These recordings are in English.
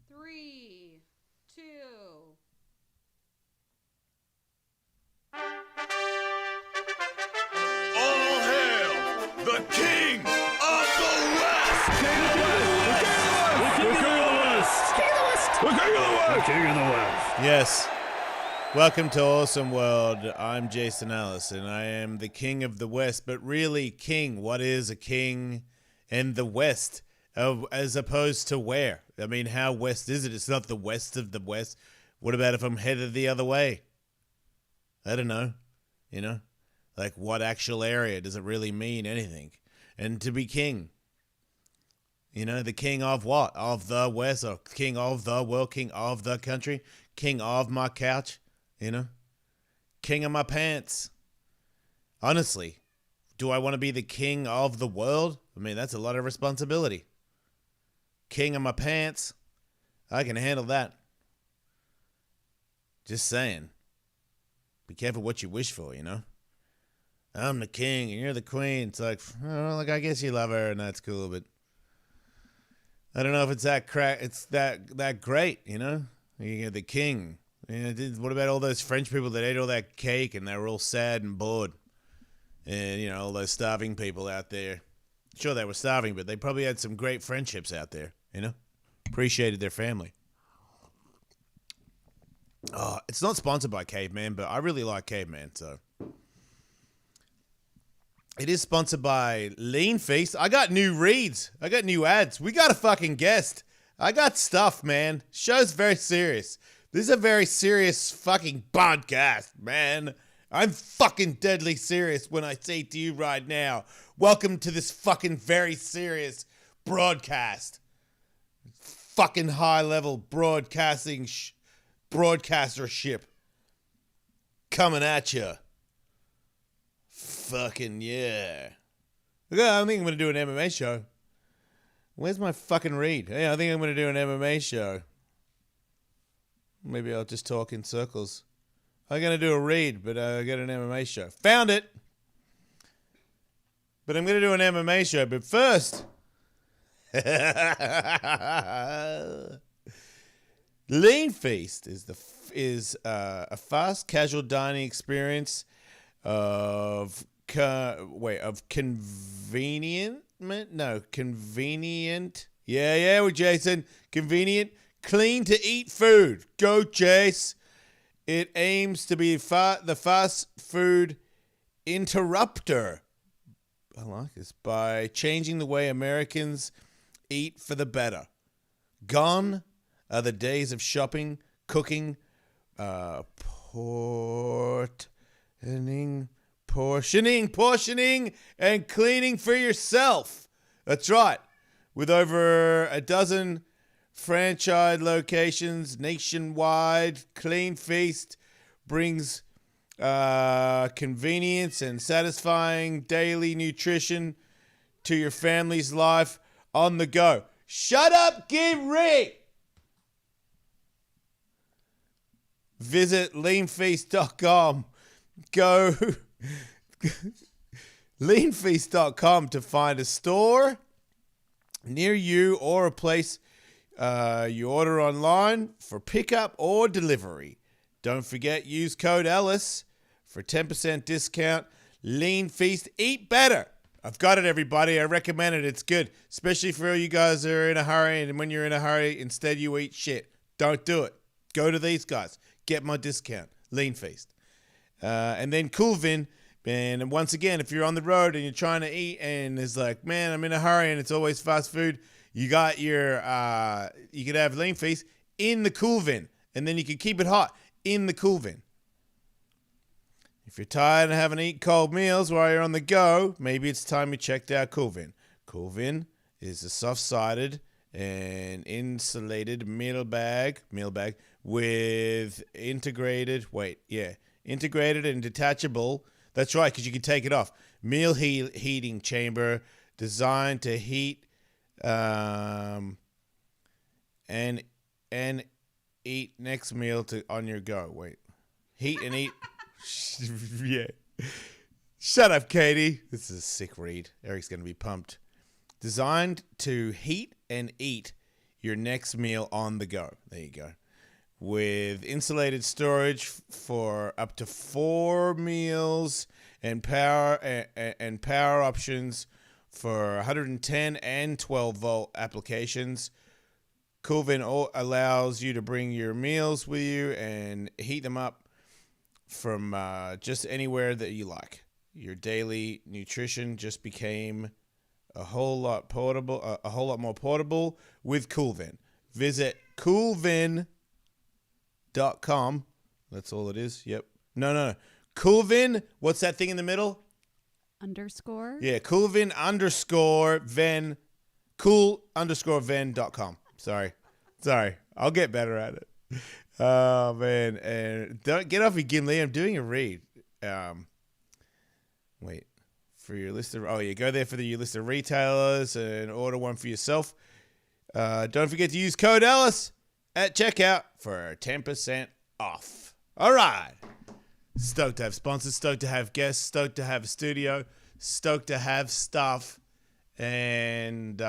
Three, two. All hail the King of the West! King of the West! The King of the West! King of the West! The King of the West! The King of the West! Yes. Welcome to Awesome World. I'm Jason Ellis, and I am the King of the West. But really, king, what is a king in the West? As opposed to where? I mean, how west is it? It's not the west of the West. What about if I'm headed the other way? I don't know. You know? Like, what actual area? Does it really mean anything? And to be king, you know, the king of what? Of the West, or king of the world, king of the country, king of my couch, you know? King of my pants. Honestly, do I want to be the king of the world? I mean, that's a lot of responsibility. King of my pants. I can handle that. Just saying. Be careful what you wish for, you know? I'm the king and you're the queen. It's like, oh, like, I guess you love her and that's cool, but I don't know if it's that great, you know? You're the king. You know, what about all those French people that ate all that cake and they were all sad and bored? And, you know, all those starving people out there. Sure, they were starving, but they probably had some great friendships out there, you know? Appreciated their family. Oh, it's not sponsored by Caveman, but I really like Caveman, so. It is sponsored by Lean Feast. I got new reads. I got new ads. We got a fucking guest. I got stuff, man. Show's very serious. This is a very serious fucking podcast, man. I'm fucking deadly serious when I say to you right now, welcome to this fucking very serious broadcast. Fucking high-level broadcastership coming at you. Fucking yeah. I think I'm going to do an MMA show. Where's my fucking read? Yeah, I think I'm going to do an MMA show. Maybe I'll just talk in circles. I'm going to do a read, but I got an MMA show. Found it! But I'm going to do an MMA show, but first... Lean Feast is a fast casual dining experience of convenient. Yeah, with Jason. Convenient, clean to eat food. Go, Jace. It aims to be the fast food interrupter. I like this. By changing the way Americans eat for the better. Gone are the days of shopping, cooking, portioning, and cleaning for yourself. That's right. With over a dozen franchise locations nationwide, Clean Feast brings convenience and satisfying daily nutrition to your family's life on the go. Shut up, give read. Visit leanfeast.com. Go leanfeast.com to find a store near you or a place you order online for pickup or delivery. Don't forget, use code Ellis for 10% discount. Lean Feast, eat better. I've got it, everybody. I recommend it. It's good, especially for you guys that are in a hurry. And when you're in a hurry, instead you eat shit. Don't do it. Go to these guys. Get my discount. Lean Feast. And then Coolvin. And once again, if you're on the road and you're trying to eat and it's like, man, I'm in a hurry and it's always fast food, you got your, you could have Lean Feast in the Coolvin. And then you can keep it hot in the Coolvin. If you're tired and haven't eaten cold meals while you're on the go, maybe it's time you checked out Coolvin. Coolvin is a soft-sided and insulated meal bag with integrated and detachable. That's right, because you can take it off. Meal heating chamber designed to heat and eat next meal on your go. Heat and eat. Yeah. Shut up, Katie. This is a sick read. Eric's going to be pumped. Designed to heat and eat your next meal on the go. There you go. With insulated storage for up to 4 meals and power options for 110 and 12 volt applications. Coolvin allows you to bring your meals with you and heat them up from just anywhere that you like. Your daily nutrition just became a whole lot more portable with Coolvin. Visit coolvin.com. That's all it is. Yep. No. Coolvin. What's that thing in the middle? Underscore. Yeah. Coolvin_Ven. Cool_Ven.com. Sorry. I'll get better at it. Oh man. And don't get off your Gimli. I'm doing a read. Wait. For your list of go there for your list of retailers and order one for yourself. Don't forget to use code Ellis at checkout for 10% off. All right. Stoked to have sponsors, stoked to have guests, stoked to have a studio, stoked to have stuff. And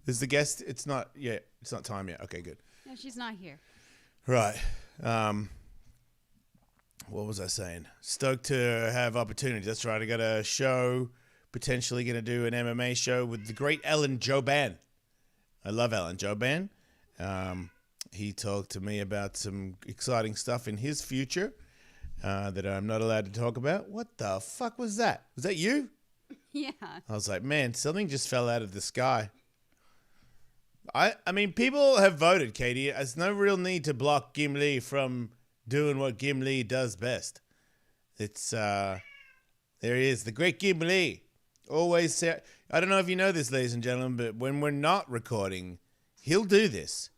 is the guest? It's not time yet. Okay, good. No, she's not here. Right. What was I saying? Stoked to have opportunities. That's right. I got a show, potentially going to do an MMA show with the great Ellen Joban. I love Ellen Joban. He talked to me about some exciting stuff in his future that I'm not allowed to talk about. What the fuck was that? Was that you? Yeah. I was like, man, something just fell out of the sky. I mean, people have voted, Katie. There's no real need to block Gimli from doing what Gimli does best. It's there he is, the great Gimli. Always say, I don't know if you know this, ladies and gentlemen, but when we're not recording, he'll do this.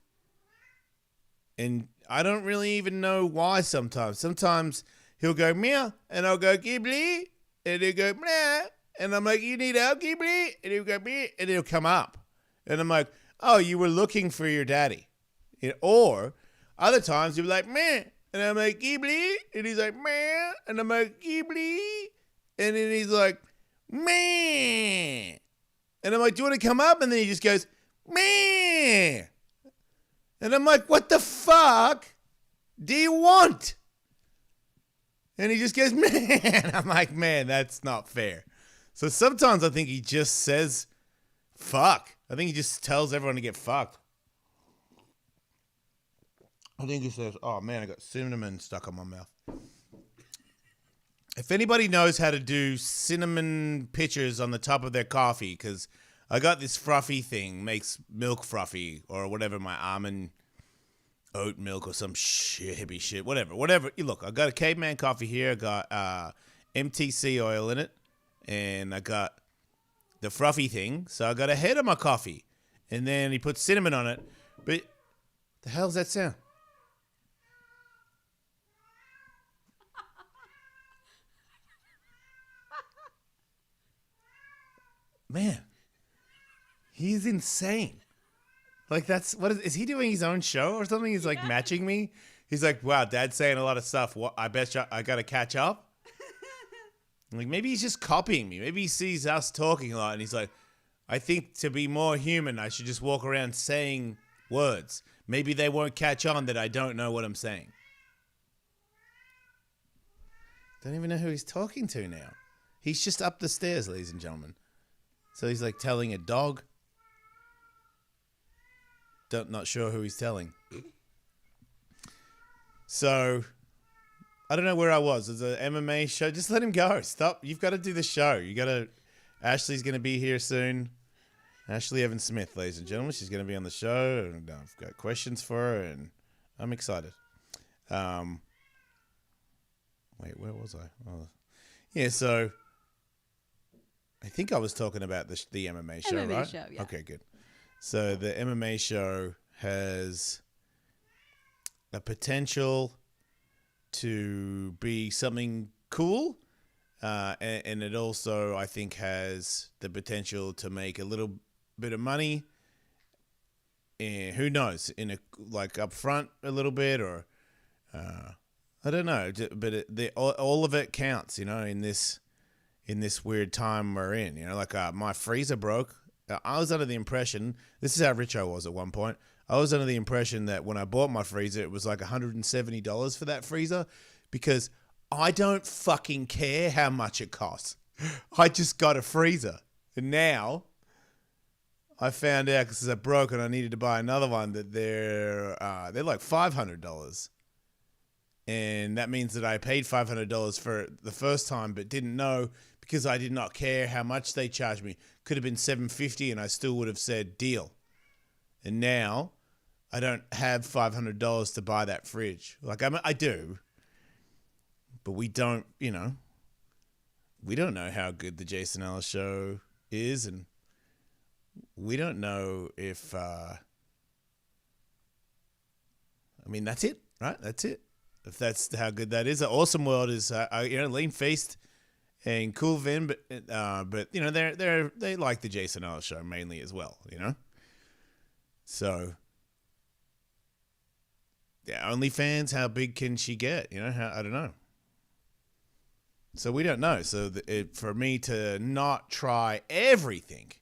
And I don't really even know why sometimes. Sometimes he'll go meow, and I'll go Gimli, and he'll go meow, and I'm like, you need help, Gimli? And he'll go meow, and he'll come up. And I'm like, oh, you were looking for your daddy. Or other times he'll be like, meh. And I'm like, Ghibli. And he's like, meh. And I'm like, Ghibli. And then he's like, meh. And I'm like, do you want to come up? And then he just goes, meh. And I'm like, what the fuck do you want? And he just goes, meh. And I'm like, man, that's not fair. So sometimes I think he just says, fuck. I think he just tells everyone to get fucked. I think he says, oh man, I got cinnamon stuck on my mouth. If anybody knows how to do cinnamon pictures on the top of their coffee, because I got this fruffy thing, makes milk fruffy, or whatever, my almond oat milk or some shit, hippie shit, whatever. Look, I got a caveman coffee here. I got MTC oil in it, and I got the fruffy thing, so I got a head on my coffee. And then he put cinnamon on it. But the hell's that sound? Man, he's insane. Like, that's what is he doing his own show or something? He's like matching me. He's like, wow, Dad's saying a lot of stuff. What? I bet you I got to catch up. Like, maybe he's just copying me. Maybe he sees us talking a lot and he's like, I think to be more human, I should just walk around saying words. Maybe they won't catch on that I don't know what I'm saying. Don't even know who he's talking to now. He's just up the stairs, ladies and gentlemen. So he's like telling a dog. Not sure who he's telling. So, I don't know where I was. There's an MMA show. Just let him go. Stop. You've got to do the show. Ashlee's going to be here soon. Ashlee Evans-Smith, ladies and gentlemen. She's going to be on the show. And I've got questions for her, and I'm excited. Wait, where was I? Oh. Yeah, so I think I was talking about the MMA show, MMA right? show, yeah. Okay, good. So the MMA show has a potential to be something cool, and it also, I think, has the potential to make a little bit of money. And who knows, like up front a little bit, or I don't know, but all of it counts, in this in this weird time we're in. You know, like my freezer broke. I was under the impression, this is how rich I was at one point. I was under the impression that when I bought my freezer, it was like $170 for that freezer because I don't fucking care how much it costs. I just got a freezer. And now I found out because it broke and I needed to buy another one that they're like $500. And that means that I paid $500 for it the first time, but didn't know because I did not care how much they charged me. Could have been $750 and I still would have said deal. And now I don't have $500 to buy that fridge. Like I do, but we don't, you know, we don't know how good the Jason Ellis show is, and we don't know if, I mean, that's it, right? That's it. If that's how good that is. Awesome World is, you know, Lean Feast and Cool Vin, but you know, they like the Jason Ellis show mainly as well, you know? So, yeah, OnlyFans, how big can she get? You know, I don't know. So we don't know. So for me to not try everything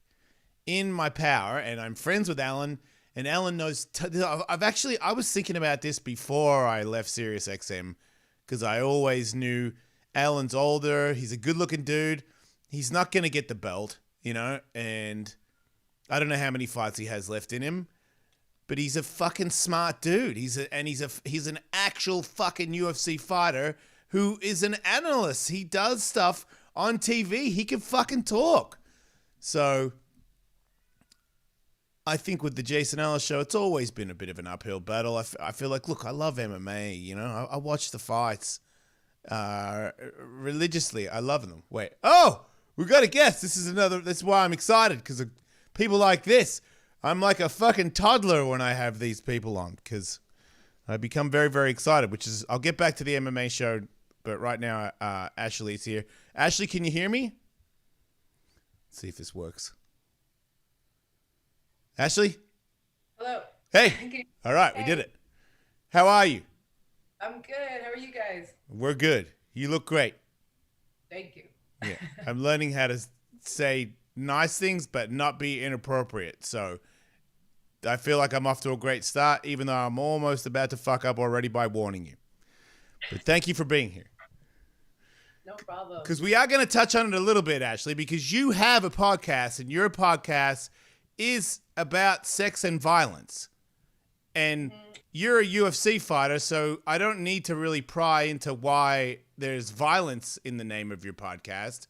in my power, and I'm friends with Alan, and Alan knows. I was thinking about this before I left SiriusXM because I always knew Alan's older. He's a good-looking dude. He's not gonna get the belt, you know, and I don't know how many fights he has left in him. But he's a fucking smart dude. He's an actual fucking UFC fighter who is an analyst. He does stuff on TV. He can fucking talk. So I think with the Jason Ellis show, it's always been a bit of an uphill battle. I feel like, look, I love MMA. You know, I watch the fights religiously. I love them. Wait. Oh, we got a guest. That's why I'm excited, because of people like this. I'm like a fucking toddler when I have these people on because I become very, very excited, which is, I'll get back to the MMA show, but right now, Ashlee's here. Ashlee, can you hear me? Let's see if this works. Ashlee? Hello. Hey. All right, we did it. How are you? I'm good. How are you guys? We're good. You look great. Thank you. Yeah. I'm learning how to say nice things, but not be inappropriate. So I feel like I'm off to a great start, even though I'm almost about to fuck up already by warning you. But thank you for being here. No problem. Because we are going to touch on it a little bit, Ashlee, because you have a podcast, and your podcast is about sex and violence. And you're a UFC fighter, so I don't need to really pry into why there's violence in the name of your podcast.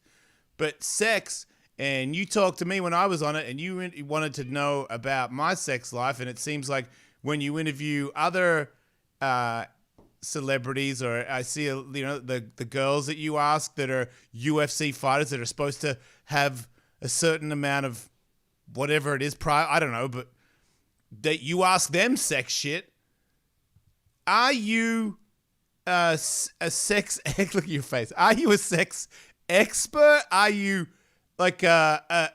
But sex, and you talked to me when I was on it, and you wanted to know about my sex life, and it seems like when you interview other celebrities, or I see, the girls that you ask that are UFC fighters that are supposed to have a certain amount of whatever it is prior, I don't know, but that you ask them sex shit. Are you a sex? Look at your face. Are you a sex expert? Are you like a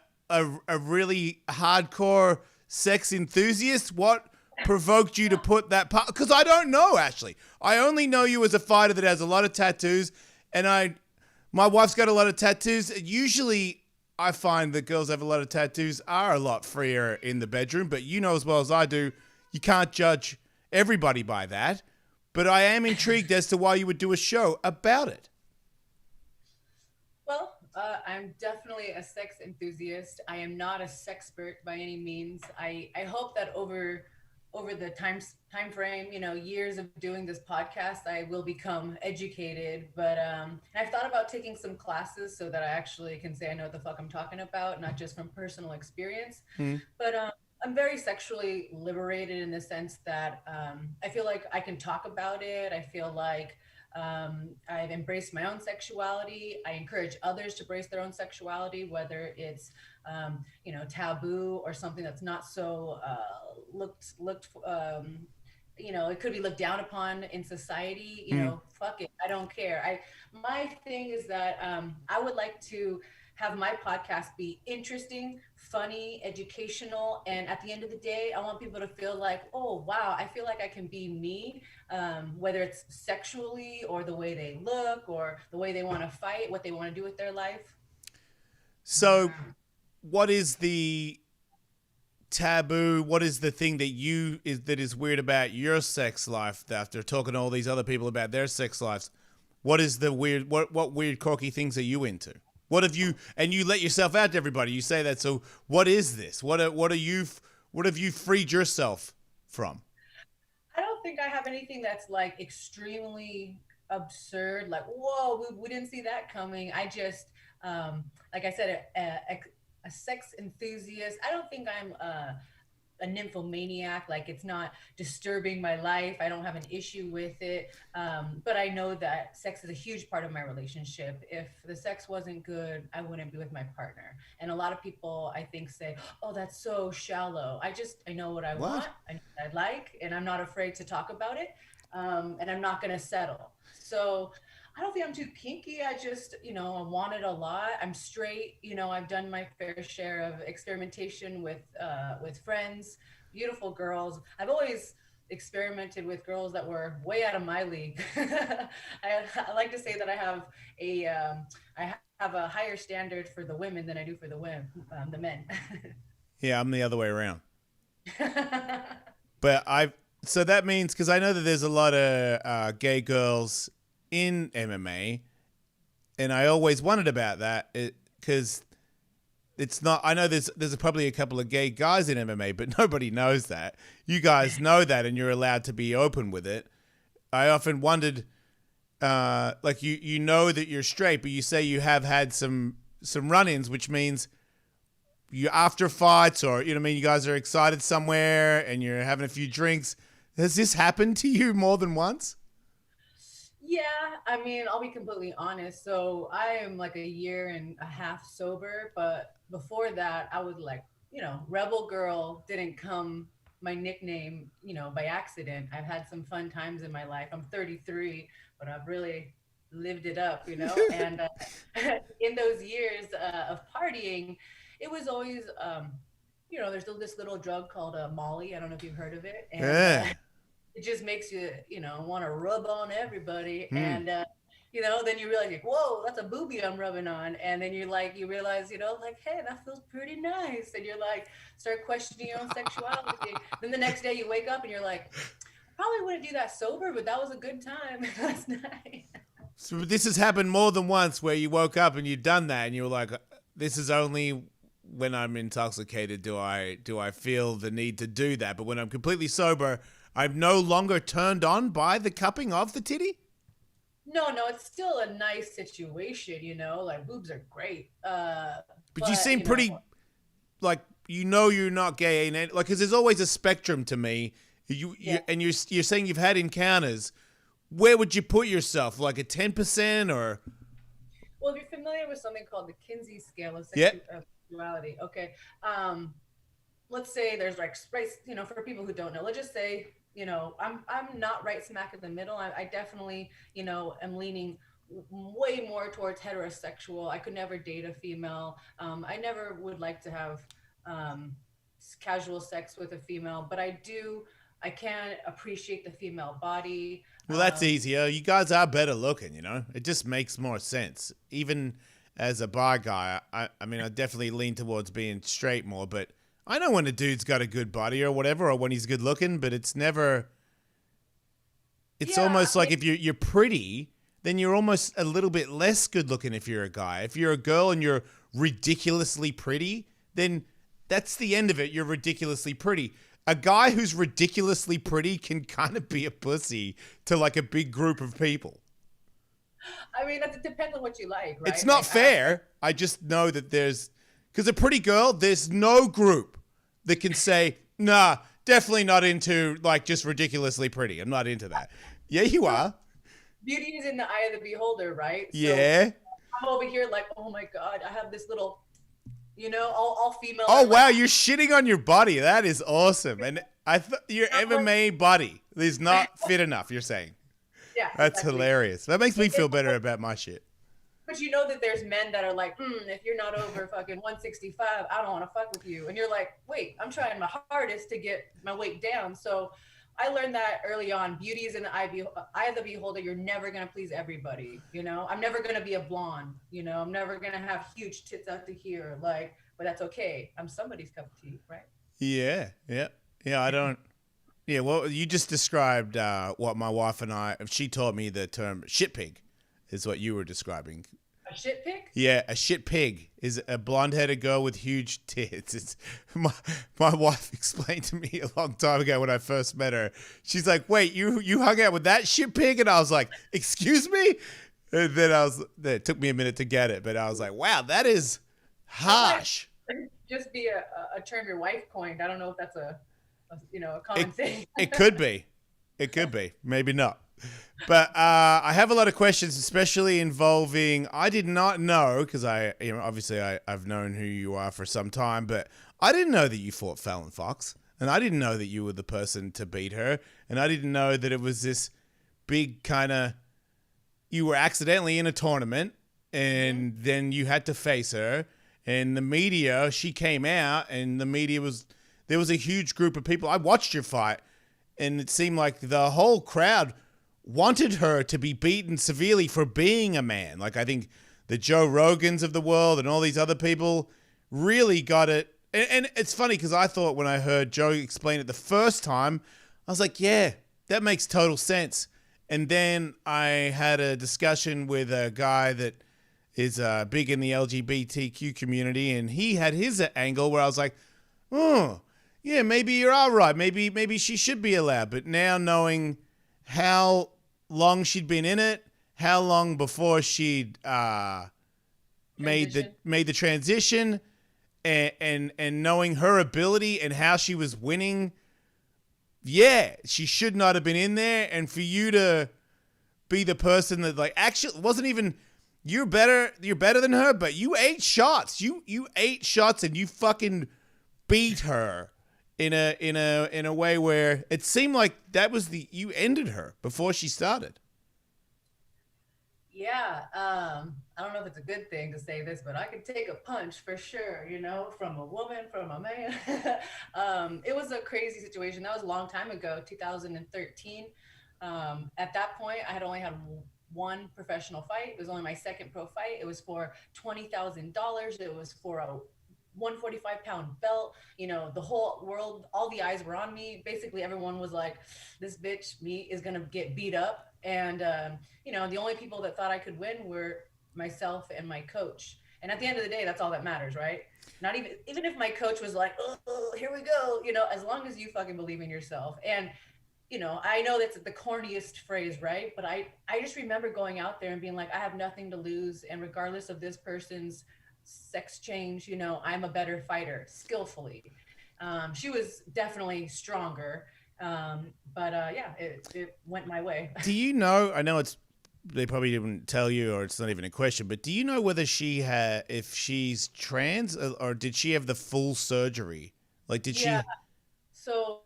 really hardcore sex enthusiast? What provoked you to put that part? Because I don't know, Ashlee. I only know you as a fighter that has a lot of tattoos, and my wife's got a lot of tattoos. Usually, I find that girls have a lot of tattoos are a lot freer in the bedroom, but you know as well as I do, you can't judge everybody by that. But I am intrigued as to why you would do a show about it. Well, I'm definitely a sex enthusiast. I am not a sexpert by any means. I hope that over the time frame, years of doing this podcast, I will become educated. But I've thought about taking some classes so that I actually can say I know what the fuck I'm talking about, not just from personal experience. But I'm very sexually liberated in the sense that I feel like I can talk about it. I feel like I've embraced my own sexuality. I encourage others to embrace their own sexuality, whether it's taboo or something that's not so looked it could be looked down upon in society. Fuck it, I don't care. My thing is that I would like to have my podcast be interesting, funny, educational, and at the end of the day, I want people to feel like, oh wow, I feel like I can be me, whether it's sexually or the way they look or the way they want to fight, what they want to do with their life. So, what is the taboo? What is the thing that is weird about your sex life? After talking to all these other people about their sex lives, what is the weird? What weird, quirky things are you into? What have you? And you let yourself out to everybody. You say that. So, what is this? What have you freed yourself from? I don't think I have anything that's like extremely absurd. Like, whoa, we didn't see that coming. I just, like I said, a sex enthusiast. I don't think I'm a nymphomaniac. Like, it's not disturbing my life. I don't have an issue with it. But I know that sex is a huge part of my relationship. If the sex wasn't good, I wouldn't be with my partner. And a lot of people, I think, say, oh, that's so shallow. I know what I want, I know what I like, and I'm not afraid to talk about it. And I'm not going to settle. So I don't think I'm too kinky. I just, I want it a lot. I'm straight. I've done my fair share of experimentation with friends, beautiful girls. I've always experimented with girls that were way out of my league. I like to say that I have a higher standard for the women than I do for the men. Yeah, I'm the other way around. But so that means, because I know that there's a lot of gay girls in MMA, and I always wondered about that, because it's not. I know there's probably a couple of gay guys in MMA, but nobody knows that. You guys know that, and you're allowed to be open with it. I often wondered, like you know that you're straight, but you say you have had some run-ins, which means you after fights, or you guys are excited somewhere and you're having a few drinks. Has this happened to you more than once? Yeah, I mean, I'll be completely honest. So I am like a year and a half sober, but before that, I was like, Rebel Girl didn't come my nickname, by accident. I've had some fun times in my life. I'm 33, but I've really lived it up, and in those years of partying, it was always, there's this little drug called Molly. I don't know if you've heard of it. And it just makes you, want to rub on everybody. And, then you realize, like, whoa, that's a boobie I'm rubbing on. And then you realize, like, hey, that feels pretty nice. And you're like, start questioning your own sexuality. Then the next day you wake up and you're like, probably wouldn't do that sober, but that was a good time last night. So this has happened more than once, where you woke up and you'd done that and you were like, this is only when I'm intoxicated do I feel the need to do that. But when I'm completely sober, I'm no longer turned on by the cupping of the titty? No, it's still a nice situation, like boobs are great. But you seem pretty, like, you're not gay, like, because there's always a spectrum to me. And you're saying you've had encounters. Where would you put yourself? Like a 10% or? Well, if you're familiar with something called the Kinsey scale of sexuality, okay. Let's say there's like, for people who don't know, let's just say, I'm not right smack in the middle. I definitely, am leaning way more towards heterosexual. I could never date a female. I never would like to have casual sex with a female, but I can appreciate the female body. Well, that's easier. You guys are better looking, It just makes more sense. Even as a bi guy, I mean, I definitely lean towards being straight more, but I know when a dude's got a good body or whatever, or when he's good looking, but it's never. It's almost like if you're pretty, then you're almost a little bit less good looking if you're a guy. If you're a girl and you're ridiculously pretty, then that's the end of it. You're ridiculously pretty. A guy who's ridiculously pretty can kind of be a pussy to like a big group of people. I mean, it depends on what you like, right? It's not fair. I just know that because a pretty girl, there's no group that can say, nah, definitely not into like just ridiculously pretty. I'm not into that. Yeah, you are. Beauty is in the eye of the beholder, right? Yeah. So I'm over here like, oh my God, I have this little, all female. Oh, wow, you're shitting on your body. That is awesome. And I thought your MMA body is not fit enough, you're saying. Yeah. That's exactly. hilarious. That makes me feel better about my shit. But you know that there's men that are like, if you're not over fucking 165, I don't want to fuck with you. And you're like, wait, I'm trying my hardest to get my weight down. So I learned that early on. Beauty is in the eye of the beholder. You're never gonna please everybody. You know, I'm never gonna be a blonde. You know, I'm never gonna have huge tits out to here. Like, but that's okay. I'm somebody's cup of tea, right? Yeah, yeah, yeah. I don't. Yeah, well, you just described what my wife and I. She taught me the term "shit pig," is what you were describing. A shit pig? Yeah, a shit pig is a blonde-headed girl with huge tits. It's my wife explained to me a long time ago when I first met her. She's like, "Wait, you hung out with that shit pig?" And I was like, "Excuse me?" And then it took me a minute to get it, but I was like, "Wow, that is harsh." Just be a term your wife coined. I don't know if that's a common thing. It could be. It could be. Maybe not. But I have a lot of questions, especially involving. I did not know because obviously I've known who you are for some time, but I didn't know that you fought Fallon Fox, and I didn't know that you were the person to beat her, and I didn't know that it was this big kind of. You were accidentally in a tournament, and then you had to face her, and the media. She came out, and the media was. There was a huge group of people. I watched your fight, and it seemed like the whole crowd wanted her to be beaten severely for being a man. Like, I think the Joe Rogans of the world and all these other people really got it. And it's funny because I thought when I heard Joe explain it the first time, I was like, yeah, that makes total sense. And then I had a discussion with a guy that is big in the LGBTQ community, and he had his angle where I was like, oh, yeah, maybe you're all right. Maybe she should be allowed. But now knowing how long she'd been in it, how long before she'd made the transition, and knowing her ability and how she was winning, yeah, she should not have been in there. And for you to be the person that actually wasn't even you're better than her, but you ate shots. You ate shots and you fucking beat her in a way where it seemed like that was you ended her before she started. Yeah, I don't know if it's a good thing to say this, but I could take a punch for sure, from a woman, from a man. It was a crazy situation. That was a long time ago, 2013. At that point, I had only had one professional fight. It was only my second pro fight. It was for $20,000. It was for a 145-pound belt. The whole world, all the eyes were on me. Basically, everyone was like, this bitch, me, is going to get beat up. And, the only people that thought I could win were myself and my coach. And at the end of the day, that's all that matters, right? Not even if my coach was like, oh, here we go, as long as you fucking believe in yourself. And, I know that's the corniest phrase, right? But I just remember going out there and being like, I have nothing to lose. And regardless of this person's sex change, I'm a better fighter skillfully. She was definitely stronger. But it went my way. Do you know, I know they probably didn't tell you, or it's not even a question, but do you know whether if she's trans, or did she have the full surgery? Like, did she? So,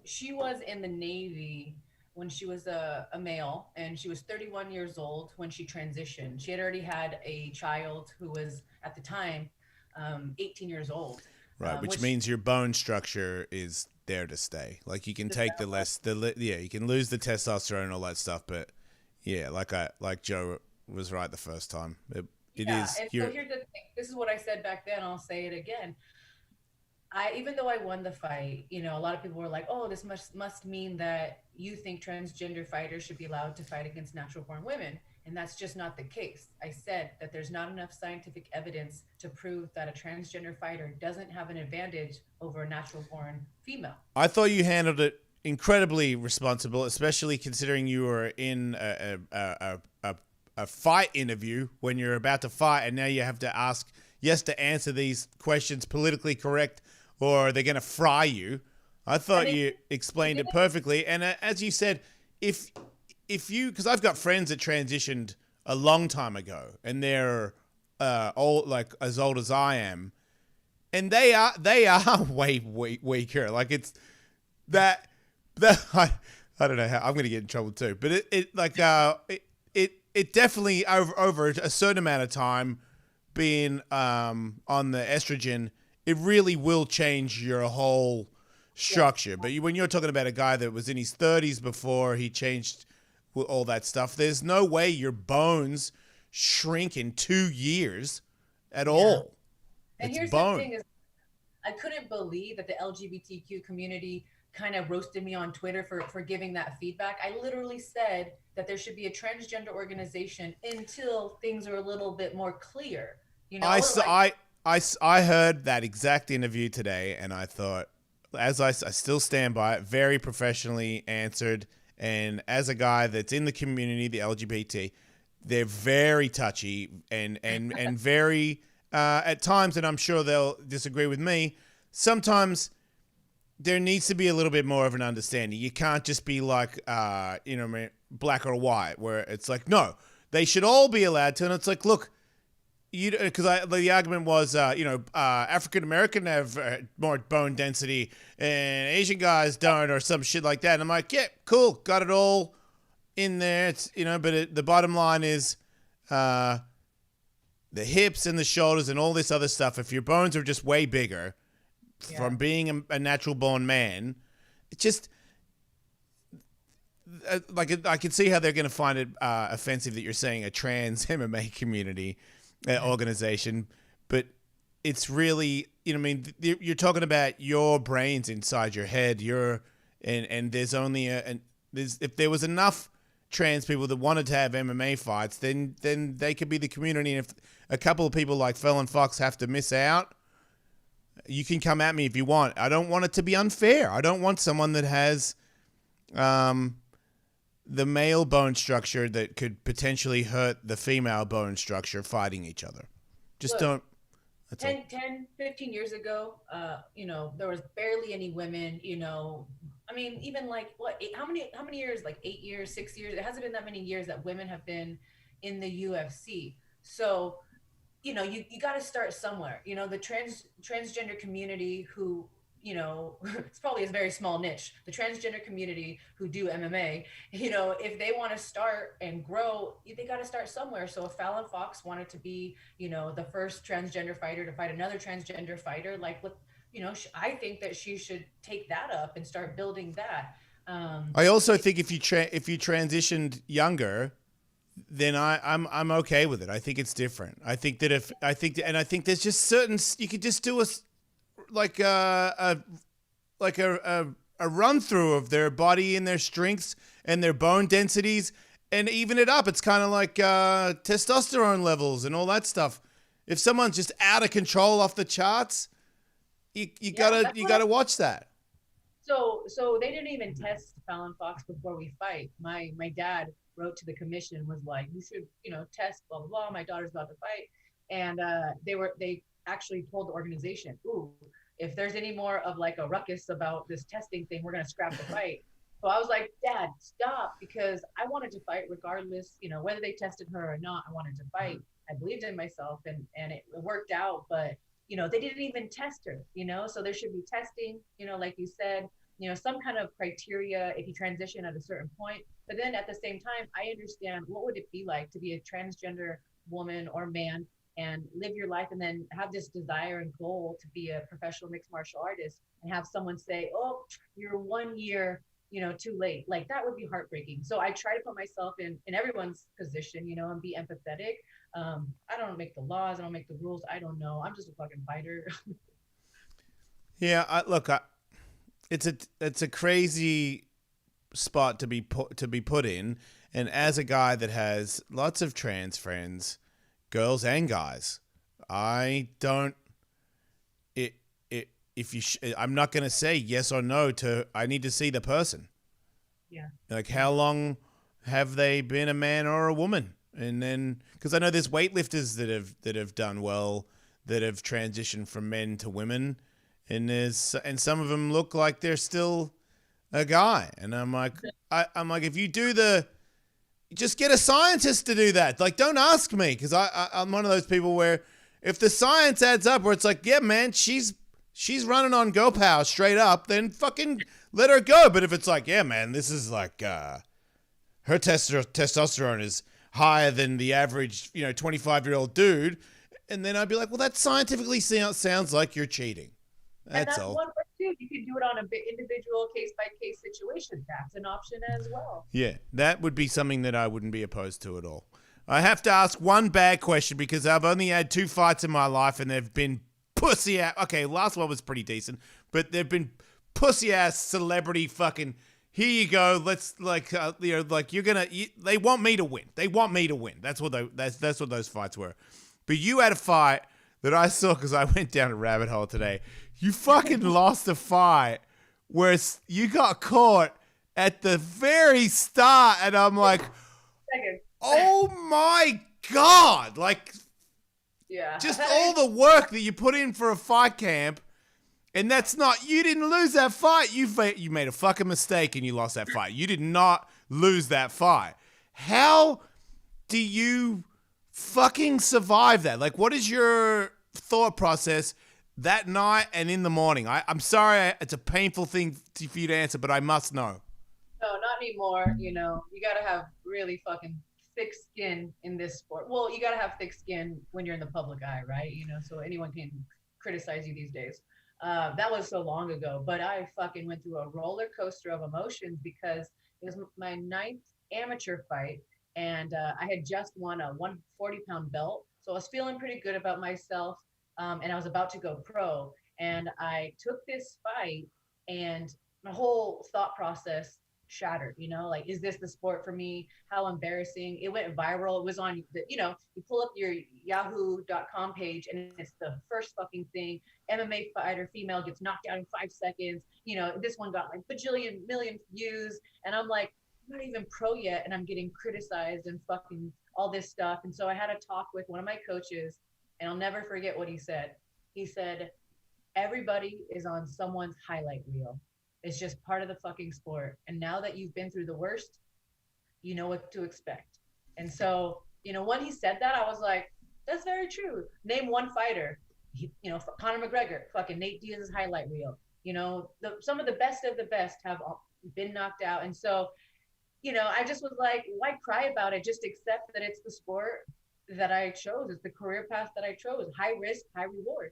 she was in the Navy when she was a male, and she was 31 years old when she transitioned. She had already had a child who was at the time 18 years old. Right, which means your bone structure is there to stay. Like, you can take you can lose the testosterone and all that stuff, but yeah, like Joe was right the first time. It is. And so here's the thing. This is what I said back then. I'll say it again. Even though I won the fight, a lot of people were like, oh, this must mean that you think transgender fighters should be allowed to fight against natural born women. And that's just not the case. I said that there's not enough scientific evidence to prove that a transgender fighter doesn't have an advantage over a natural born female. I thought you handled it incredibly responsible, especially considering you were in a fight interview when you're about to fight, and now you have to answer these questions politically correct, or they're going to fry you. I thought you explained it perfectly. And as you said, if you, because I've got friends that transitioned a long time ago, and they're old, like as old as I am, and they are way weaker. Like, it's that I don't know how I'm going to get in trouble too, but it definitely over a certain amount of time being on the estrogen, it really will change your whole structure. But when you're talking about a guy that was in his 30s before he changed all that stuff, there's no way your bones shrink in 2 years at all. And it's here's bone. the thing is, I couldn't believe that the LGBTQ community kind of roasted me on Twitter for giving that feedback. I literally said that there should be a transgender organization until things are a little bit more clear. You know, I heard that exact interview today, and I thought, I still stand by it, very professionally answered. And as a guy that's in the community, the LGBT, they're very touchy and very, at times, and I'm sure they'll disagree with me, sometimes there needs to be a little bit more of an understanding. You can't just be like, black or white, where it's like, no, they should all be allowed to. And it's like, look, because the argument was, African American have more bone density and Asian guys don't, or some shit like that. And I'm like, yeah, cool, got it all in there. It's but the bottom line is, the hips and the shoulders and all this other stuff. If your bones are just way bigger from being a natural born man, it just I can see how they're going to find it offensive that you're saying a trans MMA community. Organization, but it's really, you're talking about your brains inside your head. And there's only if there was enough trans people that wanted to have MMA fights, then they could be the community. And if a couple of people like Fel and Fox have to miss out, you can come at me if you want. I don't want it to be unfair. I don't want someone that has the male bone structure that could potentially hurt the female bone structure fighting each other. Just don't. 10, 15 years ago, there was barely any women, I mean, even like how many years, like 8 years, 6 years, it hasn't been that many years that women have been in the UFC. So, you got to start somewhere, the transgender community who, it's probably a very small niche, the transgender community who do MMA, if they want to start and grow, they got to start somewhere. So if Fallon Fox wanted to be, the first transgender fighter to fight another transgender fighter, I think that she should take that up and start building that. I also think if you transitioned younger, then I'm okay with it. I think it's different. I think there's just certain, you could just do a run through of their body and their strengths and their bone densities and even it up. It's kind of like testosterone levels and all that stuff. If someone's just out of control off the charts, you gotta watch that. So they didn't even test Fallon Fox before we fight. My dad wrote to the commission, was like, you should test blah blah blah. My daughter's about to fight, and they actually told the organization, ooh, if there's any more of like a ruckus about this testing thing, we're going to scrap the fight. So I was like, Dad, stop, because I wanted to fight regardless, whether they tested her or not. I wanted to fight. I believed in myself and it worked out, but they didn't even test her, so there should be testing, like you said, some kind of criteria if you transition at a certain point. But then at the same time, I understand, what would it be like to be a transgender woman or man and live your life and then have this desire and goal to be a professional mixed martial artist and have someone say, oh, you're 1 year, too late. Like, that would be heartbreaking. So I try to put myself in everyone's position, and be empathetic. I don't make the laws. I don't make the rules. I don't know. I'm just a fucking fighter. Yeah. It's a crazy spot to be put in. And as a guy that has lots of trans friends, girls and guys, I'm not going to say yes or no to, I need to see the person. Yeah. Like, how long have they been a man or a woman? And then, because I know there's weightlifters that have done well, that have transitioned from men to women, and some of them look like they're still a guy. And I'm like, if you do just get a scientist to do that. Like, don't ask me, because I'm one of those people where if the science adds up, where it's like, yeah, man, she's running on Go Power straight up, then fucking let her go. But if it's like, yeah, man, this is like her testosterone is higher than the average 25-year-old dude, and then I'd be like, well, that scientifically sounds like you're cheating. That's all. One too. You can do it on a bit individual case-by-case situation. That's an option as well. Yeah, that would be something that I wouldn't be opposed to at all. I have to ask one bad question because I've only had 2 fights in my life and they've been pussy ass. Okay, last one was pretty decent, but they've been pussy ass celebrity fucking. Here you go. Let's you're gonna. They want me to win. They want me to win. That's what those fights were. But you had a fight that I saw because I went down a rabbit hole today. You fucking lost a fight where you got caught at the very start, and I'm like, oh my God. Like, yeah, just all the work that you put in for a fight camp, and that's not, you didn't lose that fight. You made a fucking mistake and you lost that fight. You did not lose that fight. How do you fucking survive that? Like, what is your thought process that night and in the morning? I'm sorry, it's a painful thing for you to answer, but I must know. No, not anymore. You know, you got to have really fucking thick skin in this sport. Well, you got to have thick skin when you're in the public eye, right? You know, so anyone can criticize you these days. That was so long ago, but I fucking went through a roller coaster of emotions because it was my 9th amateur fight, and I had just won a 140-pound belt. So I was feeling pretty good about myself, and I was about to go pro. And I took this fight, and my whole thought process shattered, you know, like, is this the sport for me? How embarrassing. It went viral. It was on the, you know, you pull up your yahoo.com page and it's the first fucking thing. MMA fighter female gets knocked out in 5 seconds. You know, this one got like bajillion million views, and I'm like, I'm not even pro yet, and I'm getting criticized and fucking all this stuff. And so I had a talk with one of my coaches, and I'll never forget what he said. He said, everybody is on someone's highlight reel. It's just part of the fucking sport. And now that you've been through the worst, you know what to expect. And so, you know, when he said that, I was like, that's very true. Name one fighter. You know, Conor McGregor, fucking Nate Diaz's highlight reel. You know, some of the best have been knocked out. And so, you know, I just was like, why cry about it? Just accept that it's the sport that I chose. It's the career path that I chose. High risk, high reward.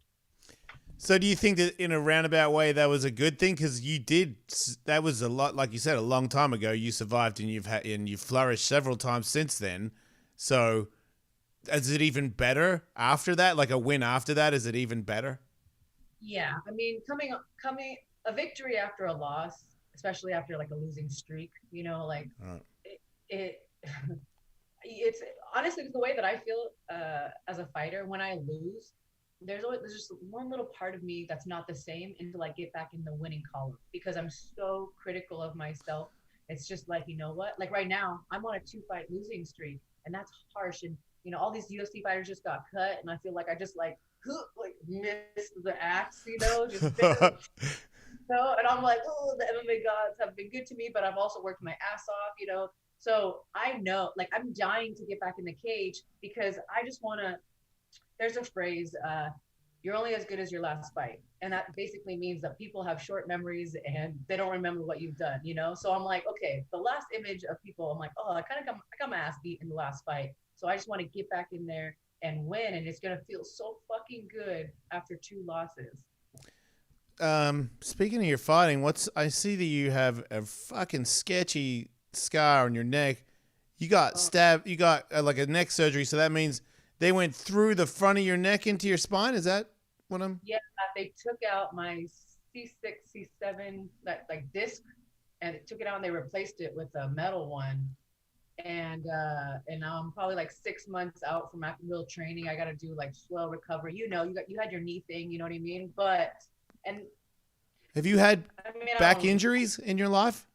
So do you think that in a roundabout way that was a good thing? Because that was a lot, like you said, a long time ago. You survived and you've flourished several times since then. So is it even better after that? Like a win after that, is it even better? Yeah, I mean, coming a victory after a loss, especially after like a losing streak, you know, like it's honestly the way that I feel as a fighter. When I lose, there's just one little part of me that's not the same until I get back in the winning column, because I'm so critical of myself. It's just like, you know what, like right now I'm on a 2-fight losing streak, and that's harsh. And you know, all these UFC fighters just got cut, and I feel like I just like missed the axe, you know, just no. And I'm like, oh, the MMA gods have been good to me, but I've also worked my ass off, you know. So I know, like, I'm dying to get back in the cage, because I just want to. There's a phrase, you're only as good as your last fight. And that basically means that people have short memories and they don't remember what you've done, you know? So I'm like, okay, the last image of people, I'm like, oh, I got my ass beat in the last fight. So I just want to get back in there and win. And it's going to feel so fucking good after 2 losses. Speaking of your fighting, I see that you have a fucking sketchy scar on your neck. You got stabbed, you got like a neck surgery. So that means they went through the front of your neck into your spine? Is that what I'm... Yeah, they took out my C6, C7, that like disc, and it took it out and they replaced it with a metal one. And now I'm probably like 6 months out from real training. I got to do like slow recovery. You know, you had your knee thing, you know what I mean? Have you had back injuries in your life?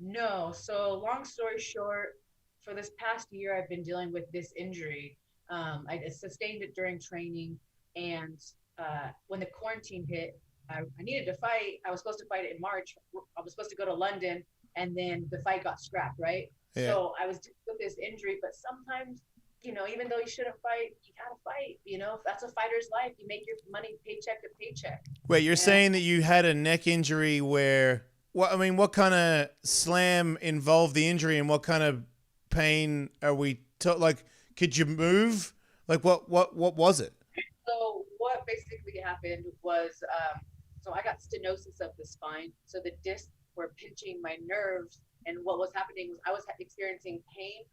No. So long story short, for this past year, I've been dealing with this injury. I sustained it during training, and when the quarantine hit, I needed to fight. I was supposed to fight it in March. I was supposed to go to London, and then the fight got scrapped, right? Yeah. So I was dealing with this injury, but sometimes, you know, even though you shouldn't fight, you gotta fight. You know, that's a fighter's life. You make your money paycheck to paycheck. Wait, you're saying that you had a neck injury where? What kind of slam involved the injury, and what kind of pain are we like? Could you move? Like what was it? So what what basically happened was, so I got stenosis of the spine. So the discs were pinching my nerves, and what was happening was I was experiencing pain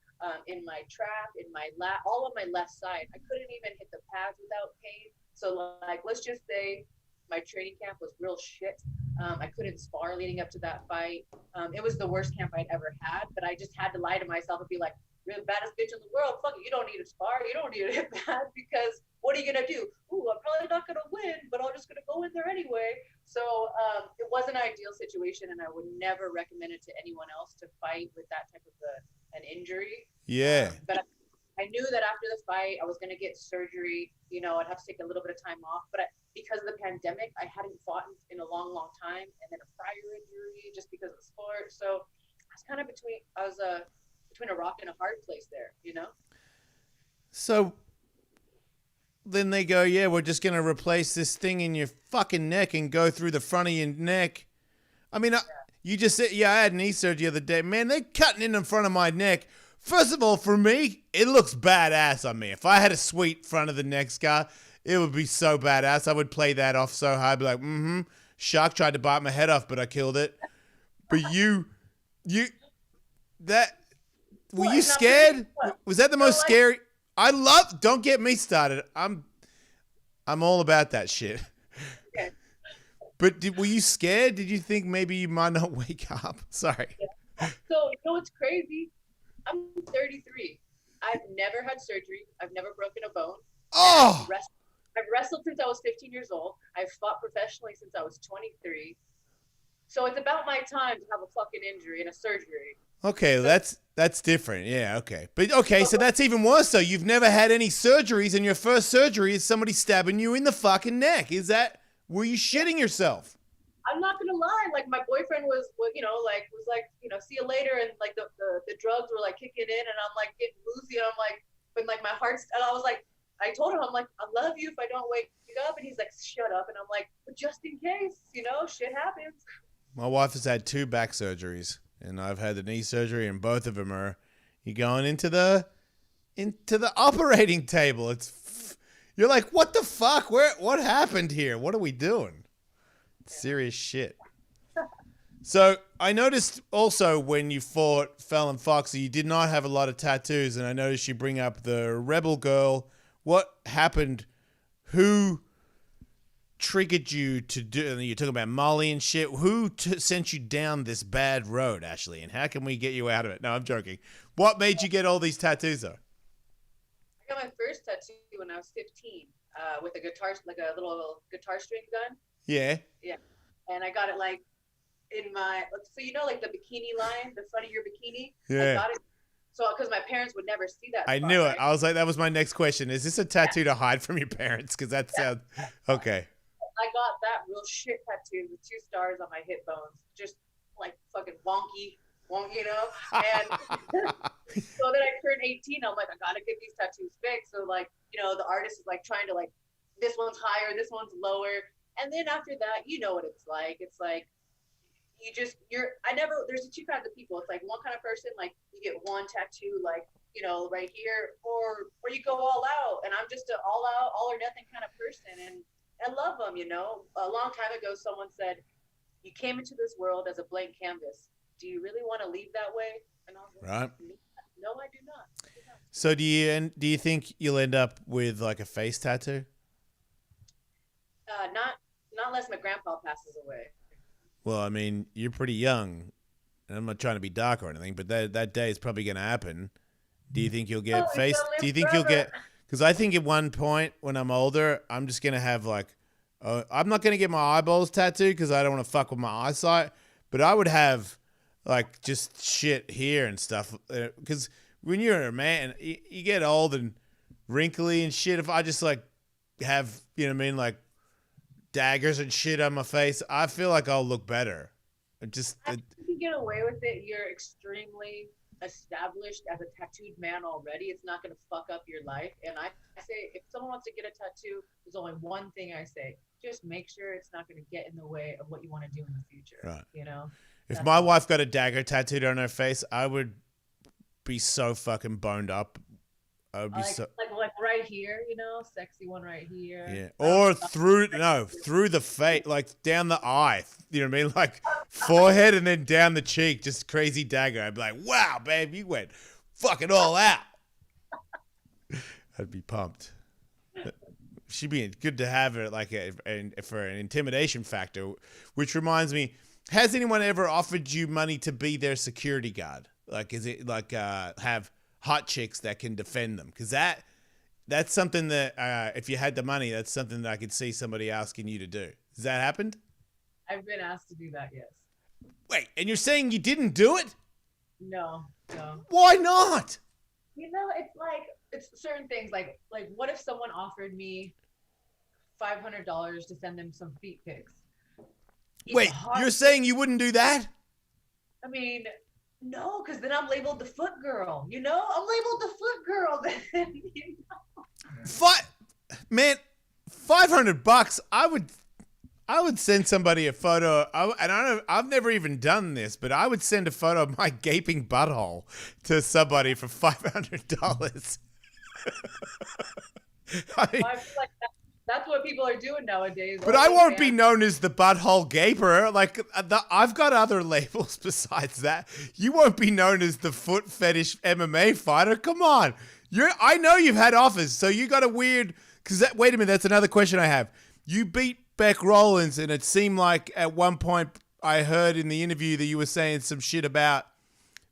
in my trap, in my all of my left side. I couldn't even hit the pads without pain. So like, let's just say my training camp was real shit. I couldn't spar leading up to that fight. It was the worst camp I'd ever had, but I just had to lie to myself and be like, you're the baddest bitch in the world. Fuck it, you don't need to spar. You don't need to hit that, because what are you going to do? Ooh, I'm probably not going to win, but I'm just going to go in there anyway. So it was an ideal situation, and I would never recommend it to anyone else to fight with that type of an injury. Yeah. But I knew that after the fight, I was going to get surgery. You know, I'd have to take a little bit of time off. But because of the pandemic, I hadn't fought in a long, long time. And then a prior injury just because of the sport. So I was kind of between a rock and a hard place there, you know? So then they go, yeah, we're just going to replace this thing in your fucking neck and go through the front of your neck. I mean, you just said, yeah, I had knee surgery the other day. Man, they're cutting in front of my neck. First of all, for me, it looks badass on me. If I had a sweet front of the neck scar, it would be so badass. I would play that off so high. I'd be like, Shark tried to bite my head off, but I killed it. But were you scared? Was that the most scary? Don't get me started. I'm all about that shit. Okay. But were you scared? Did you think maybe you might not wake up? Sorry. Yeah. So, you know what's crazy? I'm 33. I've never had surgery. I've never broken a bone. Oh! I've wrestled since I was 15 years old. I've fought professionally since I was 23. So it's about my time to have a fucking injury and a surgery. Okay, that's different. Yeah, okay. But okay, so that's even worse though. You've never had any surgeries, and your first surgery is somebody stabbing you in the fucking neck. Were you shitting yourself? I'm not gonna lie, like my boyfriend was like, see you later, and like the drugs were like kicking in, and I'm like getting woozy, and I'm like, but like my heart's, and I was like, I told him, I'm like, I love you if I don't wake up, and he's like, shut up, and I'm like, but just in case, shit happens. My wife has had 2 back surgeries, and I've had the knee surgery, and both of them are you going into the operating table. You're like, what the fuck? What happened here? What are we doing? Serious shit. So I noticed also when you fought Fallon Foxy, you did not have a lot of tattoos, and I noticed you bring up the Rebel Girl. What happened? Who triggered you to do? You're talking about Molly and shit. Who sent you down this bad road, Ashlee? And how can we get you out of it? No, I'm joking. What made you get all these tattoos, though? I got my first tattoo when I was 15, with a guitar, like a little guitar string gun. Yeah. Yeah, and I got it like in my, so like the bikini line, the front of your bikini. Yeah. I got it. So, because my parents would never see that. I knew it. I was like, that was my next question. Is this a tattoo to hide from your parents? Because that sounds okay. I got that real shit tattoo with 2 stars on my hip bones, just like fucking wonky, And so then I turned 18. I'm like, I gotta get these tattoos fixed. So like, the artist is like trying to like, this one's higher, this one's lower. And then after that, you know what it's like. It's like, there's 2 kinds of people. It's like one kind of person, like you get one tattoo, like, right here, or you go all out. And I'm just an all out, all or nothing kind of person. And I love them, A long time ago, someone said, you came into this world as a blank canvas. Do you really want to leave that way? And I was like, right. No, I do not. So do you think you'll end up with like a face tattoo? Not unless my grandpa passes away. Well, I mean, you're pretty young, and I'm not trying to be dark or anything, but that day is probably going to happen. Do you think you'll get face? Do you think you'll get? Because I think at one point when I'm older, I'm just going to have like, I'm not going to get my eyeballs tattooed because I don't want to fuck with my eyesight, but I would have like just shit here and stuff. Because when you're a man, you get old and wrinkly and shit. If I just like have, like daggers and shit on my face, I feel like I'll look better. I think you can get away with it. You're extremely established as a tattooed man already. It's not going to fuck up your life. And I say, if someone wants to get a tattoo, there's only one thing I say: just make sure it's not going to get in the way of what you want to do in the future. Right. If my wife got a dagger tattooed on her face, I would be so fucking boned up. I would be like right here, sexy one right here. Yeah. Or through the face, like down the eye. You know what I mean? Like forehead and then down the cheek, just crazy dagger. I'd be like, wow, babe, you went fucking all out. I'd be pumped. She'd be good to have her like for an intimidation factor, which reminds me, has anyone ever offered you money to be their security guard? Like, is it like have hot chicks that can defend them? Because that's something that if you had the money, that's something that I could see somebody asking you to do. Has that happened? I've been asked to do that, yes. Wait, and you're saying you didn't do it? No. Why not? It's like, it's certain things like what if someone offered me $500 to send them some feet pics? Wait, you're saying you wouldn't do that? I mean, no, because then I'm labeled the foot girl. I'm labeled the foot girl. Then Man, $500. I would send somebody a photo. I've never even done this, but I would send a photo of my gaping butthole to somebody for $500. I feel like that's what people are doing nowadays. But I won't be known as the butthole gaper. Like, I've got other labels besides that. You won't be known as the foot fetish MMA fighter. Come on. I know you've had offers, so you got a weird... wait a minute, that's another question I have. You beat Beck Rollins, and it seemed like at one point I heard in the interview that you were saying some shit about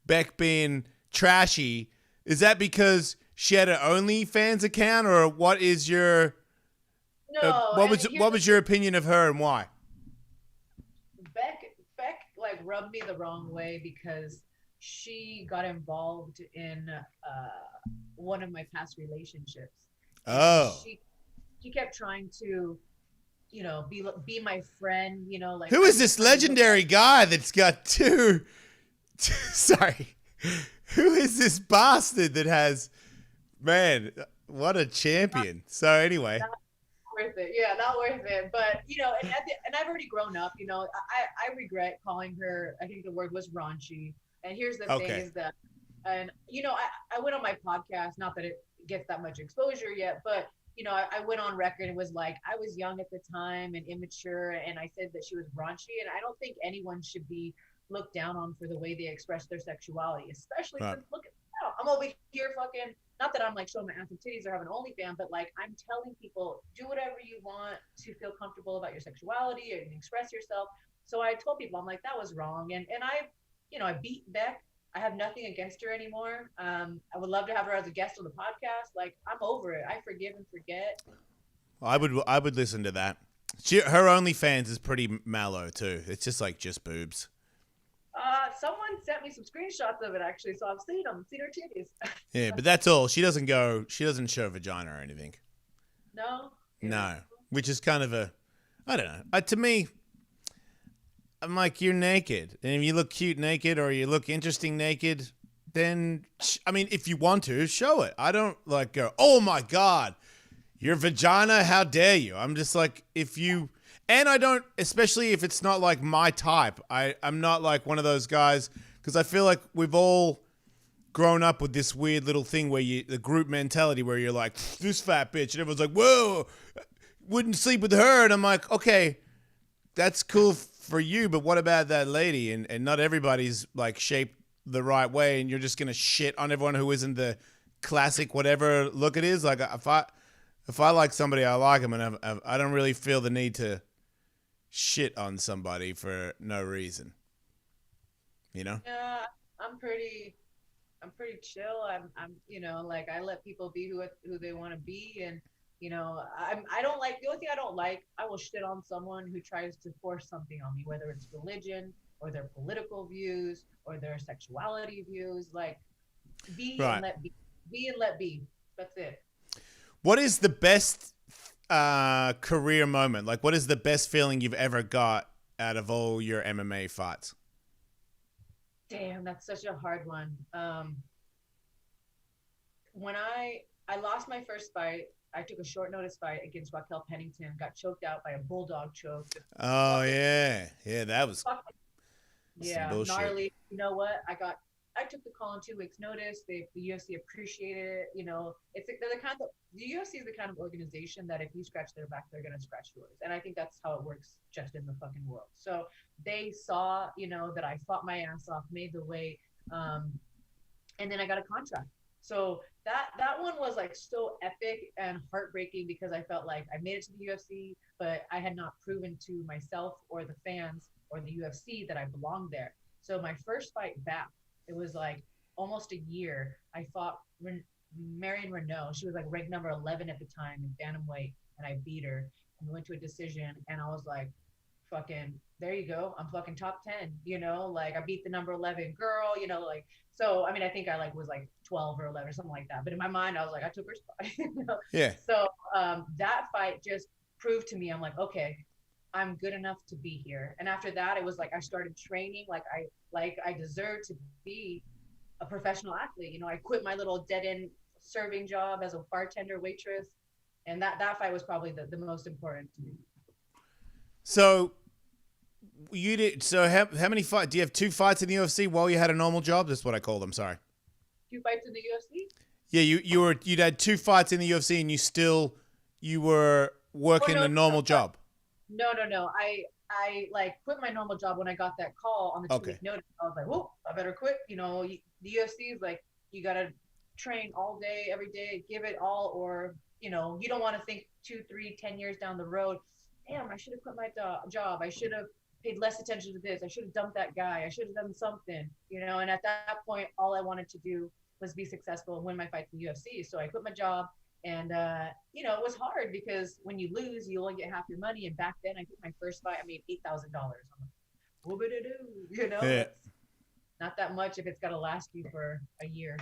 Beck being trashy. Is that because she had an OnlyFans account, or what is your... No. What was your opinion of her and why? Beck like rubbed me the wrong way because she got involved in one of my past relationships. Oh. She kept trying to, be my friend. Like, who is this legendary guy that's got two? Sorry, who is this bastard that has? Man, what a champion! So anyway. Worth it. Yeah, not worth it. But and I've already grown up. I regret calling her. I think the word was raunchy. And here's the thing is that, and I went on my podcast. Not that it gets that much exposure yet, but I went on record and was like, I was young at the time and immature, and I said that she was raunchy. And I don't think anyone should be looked down on for the way they express their sexuality, especially since look at I'm over here fucking. Not that I'm like showing my ass and titties or having an OnlyFans, but like I'm telling people, do whatever you want to feel comfortable about your sexuality and express yourself. So I told people, I'm like, that was wrong. And I beat Beck. I have nothing against her anymore. I would love to have her as a guest on the podcast. Like, I'm over it. I forgive and forget. I would listen to that. Her OnlyFans is pretty mellow too. It's just boobs. Someone sent me some screenshots of it actually, so I've seen them, seen her titties. Yeah, but that's all. She doesn't show vagina or anything. No. No, which is kind of I don't know. To me, I'm like, you're naked, and if you look cute naked or you look interesting naked, then if you want to, show it. I don't like go, oh my god, your vagina, how dare you? I'm just like, and I don't, especially if it's not like my type. I'm not like one of those guys, because I feel like we've all grown up with this weird little thing where the group mentality where you're like, this fat bitch, and everyone's like, whoa, wouldn't sleep with her. And I'm like, okay, that's cool for you, but what about that lady? And not everybody's like shaped the right way, and you're just going to shit on everyone who isn't the classic whatever look it is. Like, if I like somebody, I like them, and I don't really feel the need to shit on somebody for no reason. Yeah, I'm pretty chill. I'm like, I let people be who they want to be, and I don't like, the only thing I don't like, I will shit on someone who tries to force something on me, whether it's religion or their political views or their sexuality views. Like, be and let be. Be and let be. That's it. What is the best career moment? Like, what is the best feeling you've ever got out of all your MMA fights? Damn, that's such a hard one. When I lost my first fight, I took a short notice fight against Raquel Pennington, got choked out by a bulldog choke. Oh yeah, that was gnarly. You know what? I got took the call on 2 weeks notice. The UFC appreciated it. You know, they're the kind of, the UFC is the kind of organization that if you scratch their back, they're going to scratch yours. And I think that's how it works just in the fucking world. So they saw, you know, that I fought my ass off, made the weight, and then I got a contract. So that one was like so epic and heartbreaking because I felt like I made it to the UFC, but I had not proven to myself or the fans or the UFC that I belonged there. So my first fight back, it was like almost a year. I fought Marion Renault. She was like ranked number 11 at the time in bantamweight, and I beat her. And we went to a decision, and I was like, fucking, there you go. I'm fucking top 10, you know, like I beat the number 11 girl, you know, like, so, I mean, I think I like was like 12 or 11 or something like that. But in my mind, I was like, I took her spot, you know? Yeah. So that fight just proved to me, I'm like, okay, I'm good enough to be here. And after that, it was like, I started training like I deserved to be a professional athlete. You know, I quit my little dead end serving job as a bartender, waitress. And that fight was probably the most important to me. So you did. So how many fights? Do you have 2 fights in the UFC while you had a normal job? That's what I call them. Sorry. 2 fights in the UFC? Yeah, you'd had 2 fights in the UFC, and you were working a normal job. No. I like quit my normal job when I got that call on the 2-week notice. I was like, whoa, I better quit. You know, the UFC is like, you got to train all day, every day, give it all, or, you know, you don't want to think 2, 3, 10 years down the road, damn, I should have quit my job. I should have paid less attention to this. I should have dumped that guy. I should have done something, you know, and at that point, all I wanted to do was be successful and win my fights in the UFC. So I quit my job. And, you know, it was hard because when you lose, you only get half your money. And back then, I think my first fight, I made $8,000. I'm like, whoop-a-doo, you know? Yeah. Not that much if it's got to last you for a year.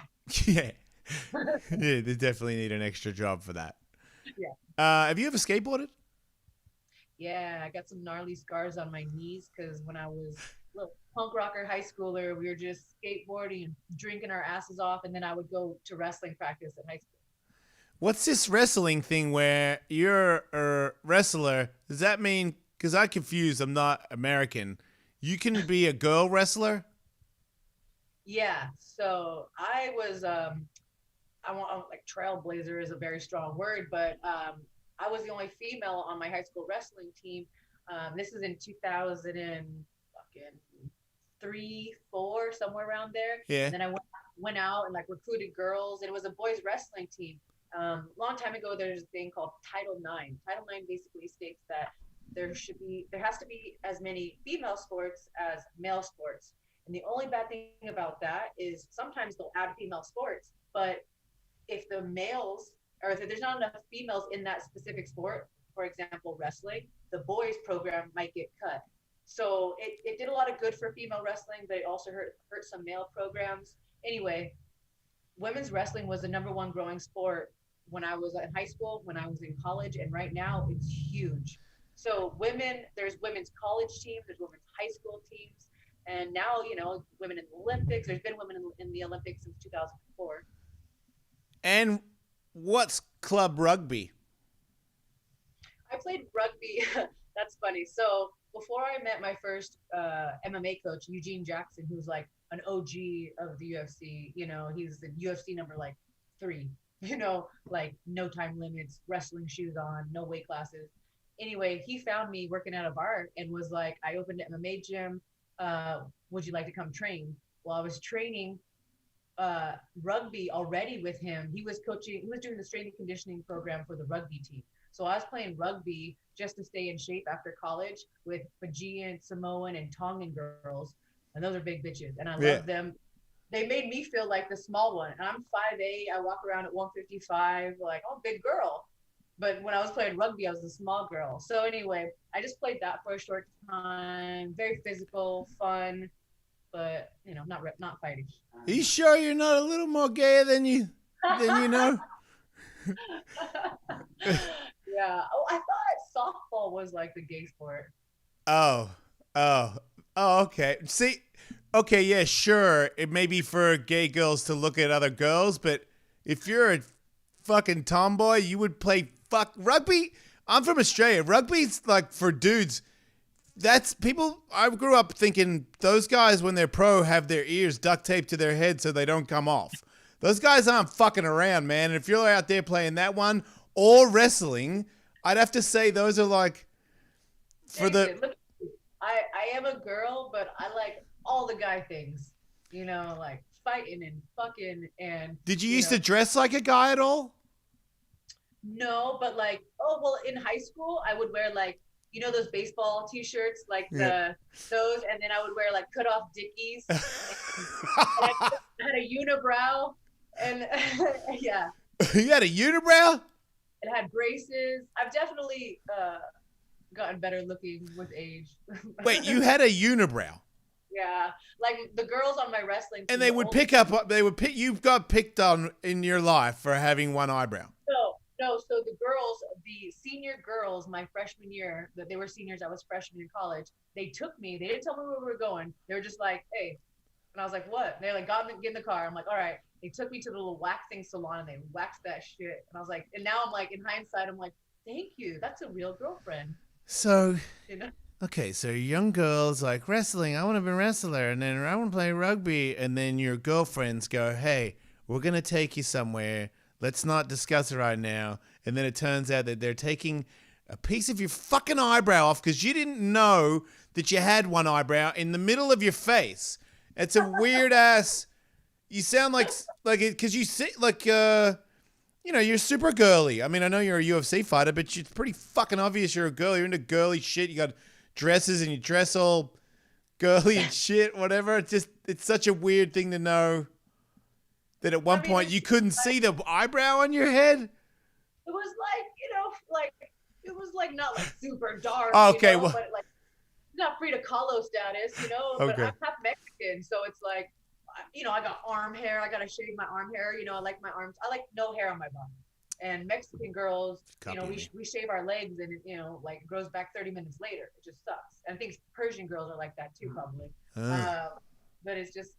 Yeah. Yeah, they definitely need an extra job for that. Yeah. Have you ever skateboarded? Yeah, I got some gnarly scars on my knees because when I was a little punk rocker high schooler, we were just skateboarding and drinking our asses off. And then I would go to wrestling practice at high school. What's this wrestling thing where you're a wrestler? Does that mean, because I'm confused, I'm not American, you can be a girl wrestler? Yeah, so I was, like trailblazer is a very strong word, but I was the only female on my high school wrestling team. This is in 2003, 4, somewhere around there. Yeah. And then I went out and like recruited girls, and it was a boys wrestling team. Long time ago, there's a thing called Title IX. Title IX basically states that there has to be as many female sports as male sports. And the only bad thing about that is sometimes they'll add female sports, but if the males, or if there's not enough females in that specific sport, for example, wrestling, the boys program might get cut. So it did a lot of good for female wrestling, but it also hurt some male programs. Anyway, women's wrestling was the #1 growing sport when I was in high school, when I was in college, and right now it's huge. So there's women's college teams, there's women's high school teams, and now, you know, women in the Olympics. There's been women in the Olympics since 2004. And what's club rugby? I played rugby. That's funny. So before I met my first MMA coach, Eugene Jackson, who's like an OG of the UFC, you know, he's the UFC number like 3, you know, like no time limits, wrestling shoes on, no weight classes. Anyway, he found me working at a bar and was like, I opened an MMA gym. Would you like to come train? Well, I was training rugby already with him. He was doing the strength and conditioning program for the rugby team. So I was playing rugby just to stay in shape after college with Fijian, Samoan, and Tongan girls. And those are big bitches. And I love them. They made me feel like the small one. And I'm 5'8". I walk around at 155, like, oh, big girl. But when I was playing rugby, I was a small girl. So anyway, I just played that for a short time. Very physical, fun, but, you know, not fighting. Are you sure you're not a little more gay than you know? Yeah. Oh, I thought softball was like the gay sport. Oh, okay. See, okay, yeah, sure. It may be for gay girls to look at other girls, but if you're a fucking tomboy, you would play rugby. I'm from Australia. Rugby's like for dudes. that's people. I grew up thinking those guys, when they're pro, have their ears duct taped to their head so they don't come off. Those guys aren't fucking around, man. And if you're out there playing that one or wrestling, I'd have to say those are like for the. Look, I am a girl, but I like all the guy things. You know, like fighting and fucking and. Did you used to dress like a guy at all? No, but like, oh well, in high school I would wear like, you know, those baseball T-shirts, like those, and then I would wear like cut off Dickies. And I had a unibrow, and yeah. You had a unibrow? It had braces. I've definitely gotten better looking with age. Wait, you had a unibrow? Yeah, like the girls on my wrestling team. And they would pick up. They would pick. You got picked on in your life for having one eyebrow. No. So the girls, the senior girls, my freshman year, that they were seniors. I was freshman in college. They took me. They didn't tell me where we were going. They were just like, "Hey," and I was like, "What?" They like get in the car. I'm like, "All right." They took me to the little waxing salon and they waxed that shit. And I was like, and now I'm like, in hindsight, I'm like, "Thank you. That's a real girlfriend." So, you know? Okay, so young girls like wrestling. I want to be a wrestler, and then I want to play rugby. And then your girlfriends go, "Hey, we're gonna take you somewhere. Let's not discuss it right now." And then it turns out that they're taking a piece of your fucking eyebrow off because you didn't know that you had one eyebrow in the middle of your face. It's a weird ass. You sound like it because you see like you know, you're super girly. I mean, I know you're a UFC fighter, but it's pretty fucking obvious you're a girl. You're into girly shit. You got dresses and you dress all girly and shit, whatever. It's such a weird thing to know that at one point you couldn't see the eyebrow on your head. It was like, you know, like it was like not like super dark. Oh, okay, you know, well, but like not Frida Kahlo status, you know. Okay. But I'm half Mexican, so it's like, you know, I got arm hair. I gotta shave my arm hair. You know, I like my arms. I like no hair on my body. And Mexican girls, you know, we shave our legs and it, you know, like it grows back 30 minutes later. It just sucks. And I think Persian girls are like that too, probably. But it's just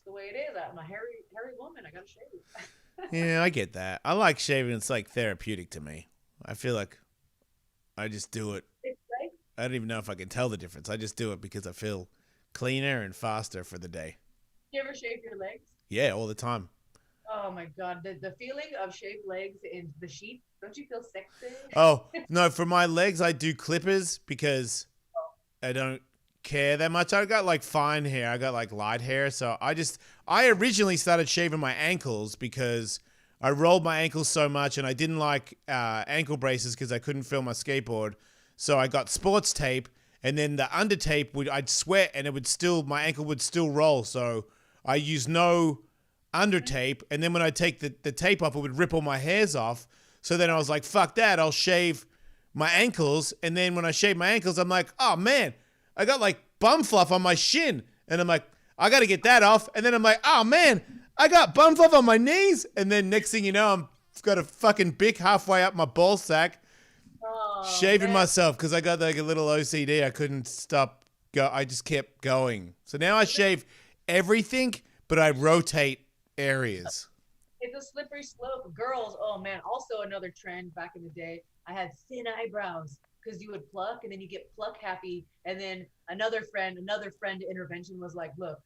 the way it is. I'm a hairy woman. I gotta shave. Yeah, I get that. I like shaving. It's like therapeutic to me. I feel like I just do it. Right? I don't even know if I can tell the difference. I just do it because I feel cleaner and faster for the day. You ever shave your legs? Yeah, all the time. Oh my God. The feeling of shaved legs in the sheets, don't you feel sexy? Oh, no, for my legs, I do clippers because I don't care that much. I got like fine hair. I got like light hair. So I originally started shaving my ankles because I rolled my ankles so much and I didn't like ankle braces because I couldn't feel my skateboard. So I got sports tape and then the under tape I'd sweat and my ankle would still roll. So I used no under tape. And then when I take the tape off, it would rip all my hairs off. So then I was like, fuck that. I'll shave my ankles. And then when I shave my ankles, I'm like, oh man, I got like bum fluff on my shin. And I'm like, I got to get that off. And then I'm like, oh man, I got bum fluff on my knees. And then next thing you know, I've got a fucking bick halfway up my ball sack, shaving myself because I got like a little OCD. I couldn't stop. I just kept going. So now I shave everything, but I rotate areas. It's a slippery slope. Girls, oh man, also another trend back in the day. I had thin eyebrows because you would pluck and then you get pluck happy. And then another friend intervention was like, look,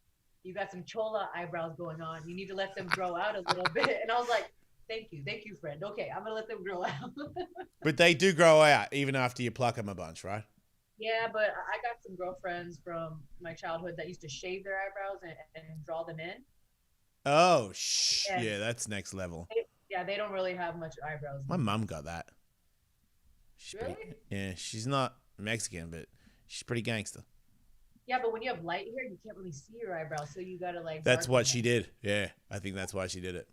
you got some chola eyebrows going on. You need to let them grow out a little bit. And I was like, thank you, friend. Okay, I'm gonna let them grow out. But they do grow out even after you pluck them a bunch, right? Yeah, but I got some girlfriends from my childhood that used to shave their eyebrows and draw them in. Oh, yeah, that's next level. They don't really have much eyebrows. My mom got that. Really? Yeah, she's not Mexican, but she's pretty gangster. Yeah, but when you have light hair, you can't really see your eyebrows, so you gotta like. That's what she did. Yeah, I think that's why she did it.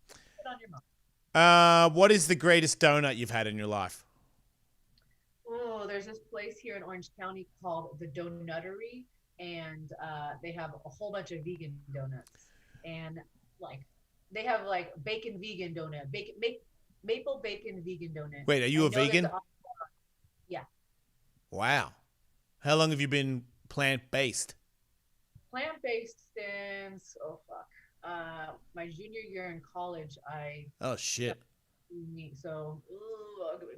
Put on your mom. What is the greatest donut you've had in your life? Oh, there's this place here in Orange County called the Donuttery, and they have a whole bunch of vegan donuts, and like they have like bacon vegan donut, maple bacon vegan donut. Wait, are you a vegan? Yeah. Wow. How long have you been plant-based? Plant-based since my junior year in college. Oh shit.